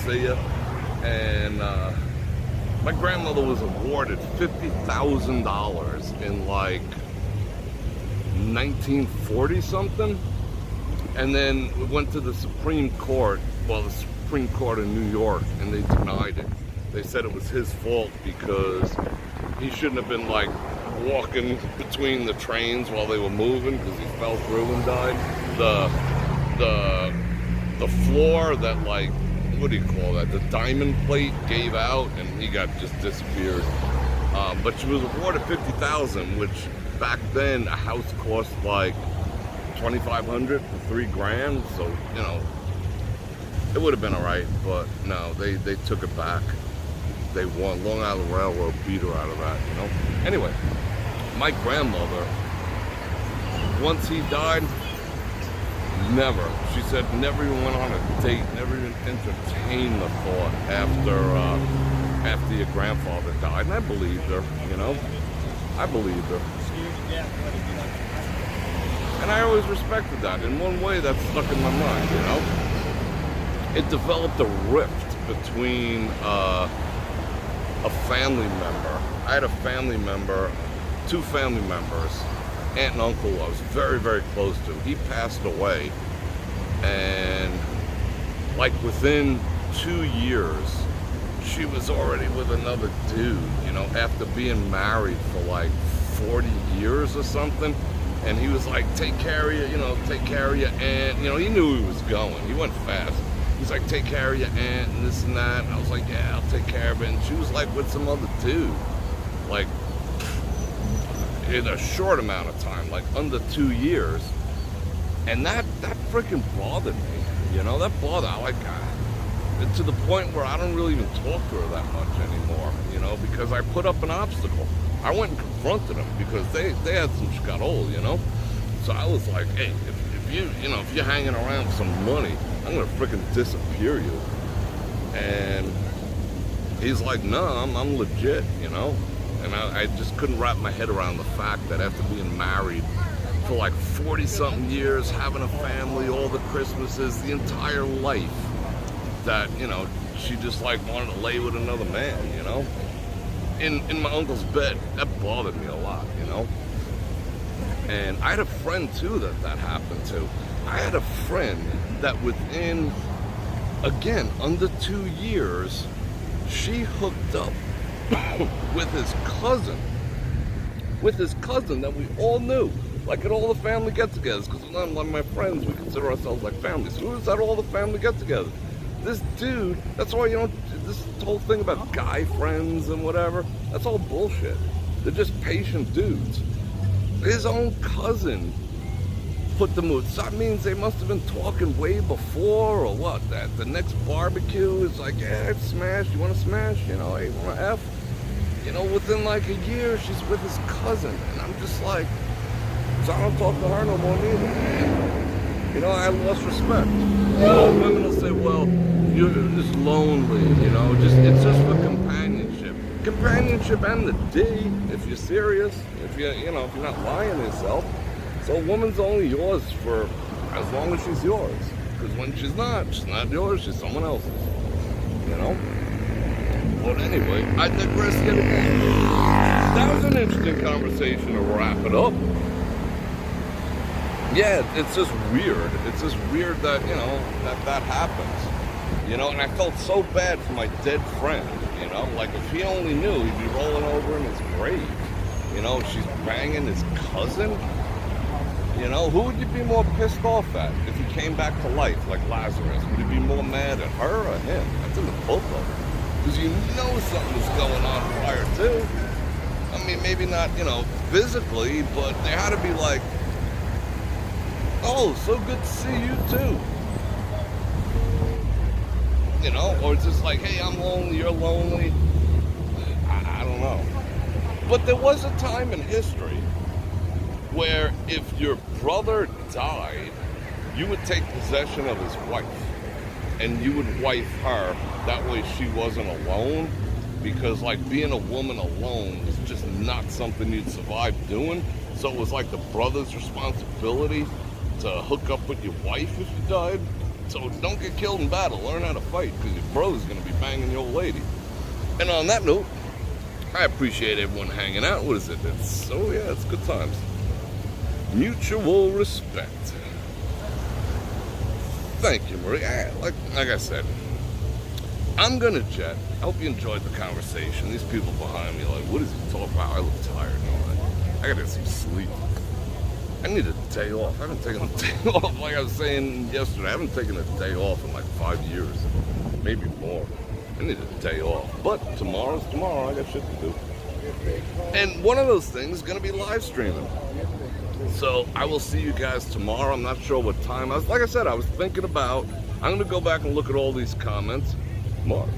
See ya. And my grandmother was awarded $50,000 in like 1940 something. And then we went to the Supreme Court, well, the Supreme Court in New York, and they denied it. They said it was his fault because he shouldn't have been like walking between the trains while they were moving because he fell through and died. The floor that, like, what do you call that? The diamond plate gave out and he got just disappeared. But she was awarded $50,000, which back then a house cost like $2,500 for $3,000. So, you know, it would have been all right, but no, they took it back. They won. Long Island Railroad beat her out of that, you know. Anyway, my grandmother, once he died, never, she said, never even went on a date, never even entertained the thought after your grandfather died. And I believed her, you know. I believed her. And I always respected that. In one way, that stuck in my mind, you know. It developed a rift between a family member. I had a family member, two family members, aunt and uncle I was very, very close to. He passed away, and like within 2 years, she was already with another dude, you know, after being married for like 40 years or something. And he was like, take care of you, you know, take care of your aunt. You know, he knew he was going. He went fast. He's like, take care of your aunt and this and that. And I was like, yeah, I'll take care of it. And she was like with some other dude, like in a short amount of time, like under 2 years. And that freaking bothered me, you know, that bothered, to the point where I don't really even talk to her that much anymore, you know, because I put up an obstacle. I went and confronted them because they had some scuttle, you know. So I was like, hey, if you're hanging around with some money, I'm gonna freaking disappear you. And he's like, no, I'm legit, you know. And I just couldn't wrap my head around the fact that after being married for like 40 something years, having a family, all the Christmases, the entire life, that, you know, she just like wanted to lay with another man, you know. In my uncle's bed, that bothered me a lot, you know. And I had a friend too that happened to. I had a friend that within, again, under 2 years, she hooked up with his cousin that we all knew, like at all the family get-togethers, because none of my friends, we consider ourselves like family. So who was at all the family get-togethers? This dude, that's why, you know, this whole thing about guy friends and whatever, that's all bullshit. They're just patient dudes. His own cousin put the mood. So that means they must have been talking way before, or what? At the next barbecue, it's like, yeah, I'd smash. You want to smash? You know, hey, you want to F? You know, within like a year, she's with his cousin. And I'm just like, so I don't talk to her no more neither. You know, I lost respect. You know, women will say, well, you're just lonely, you know, it's just for companionship. Companionship and the D, if you're serious, if you're not lying to yourself. So a woman's only yours for as long as she's yours. Because when she's not yours, she's someone else's. You know? But anyway, I digress yet again. That was an interesting conversation to wrap it up. Yeah, it's just weird. It's just weird that, you know, that happens. You know, and I felt so bad for my dead friend, you know? Like, if he only knew, he'd be rolling over in his grave. You know, she's banging his cousin. You know, who would you be more pissed off at if he came back to life, like Lazarus? Would you be more mad at her or him? That's in the both of them. Because you know something was going on prior to. I mean, maybe not, you know, physically, but they had to be like, oh, so good to see you too. You know, or it's just like, hey, I'm lonely, you're lonely. I don't know. But there was a time in history where if your brother died, you would take possession of his wife and you would wife her. That way she wasn't alone. because like being a woman alone was just not something you'd survive doing. So it was like the brother's responsibility to hook up with your wife if you died. So don't get killed in battle. Learn how to fight, because your brother's going to be banging your old lady. And on that note, I appreciate everyone hanging out. What is it? It's good times. Mutual respect. Thank you, Marie. Like I said, I'm going to jet. I hope you enjoyed the conversation. These people behind me are like, what is he talking about? I look tired and all that. I got to get some sleep. I need a day off. I haven't taken a day off, like I was saying yesterday. I haven't taken a day off in like 5 years, maybe more. I need a day off. But tomorrow's tomorrow. I got shit to do. And one of those things is going to be live streaming. So I will see you guys tomorrow. I'm not sure what time. Like I said, I was thinking about, I'm going to go back and look at all these comments. Mark.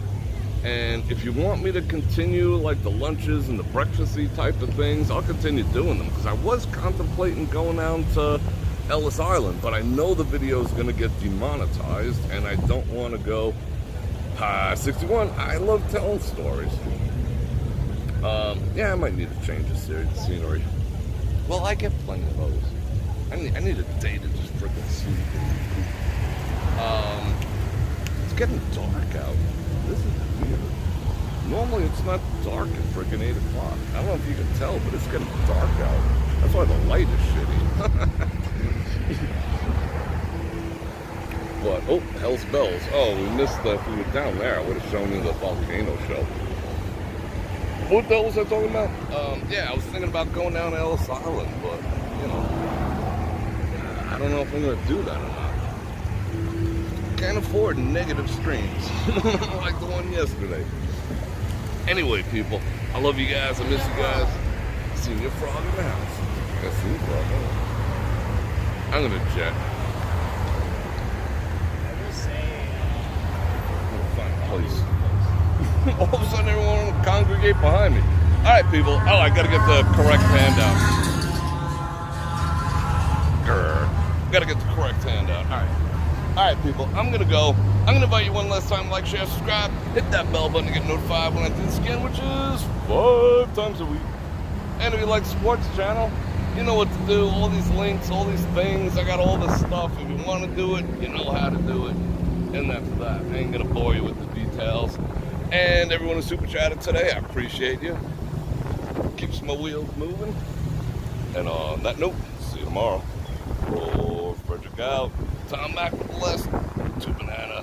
And if you want me to continue like the lunches and the breakfasty type of things, I'll continue doing them, because I was contemplating going down to Ellis Island, but I know the video is going to get demonetized, and I don't want to go 61. I love telling stories. Yeah, I might need to change the scenery. Well, I get plenty of those. I need a day to just freaking sleep. It's getting dark out. This is weird. Normally it's not dark at freaking 8 o'clock. I don't know if you can tell, but it's getting dark out. That's why the light is shitty. What? Oh, Hell's Bells. Oh, we missed that. If we were down there, I would have shown you the volcano show. What the hell was I talking about? Yeah, I was thinking about going down to Ellis Island, but, you know, I don't know if I'm going to do that or not. Can't afford negative streams like the one yesterday. Anyway, people, I love you guys. I miss you guys. Seen your frog in the house. I see your frog. I'm going to jet. I'm going to find a place. All of a sudden, everyone will congregate behind me. All right, people. Oh, I got to get the correct handout. Got to get the correct handout. All right. All right, people. I'm going to go. I'm going to invite you one last time. Like, share, subscribe. Hit that bell button to get notified when I do this again, which is 5 times a week. And if you like to support the channel, you know what to do. All these links, all these things. I got all this stuff. If you want to do it, you know how to do it. And that's that. I ain't going to bore you with the details. And everyone who super chatted today, I appreciate you. Keeps my wheels moving. And on that note, see you tomorrow. Bror Fredrik out. Tom Mac with the last 2 bananas.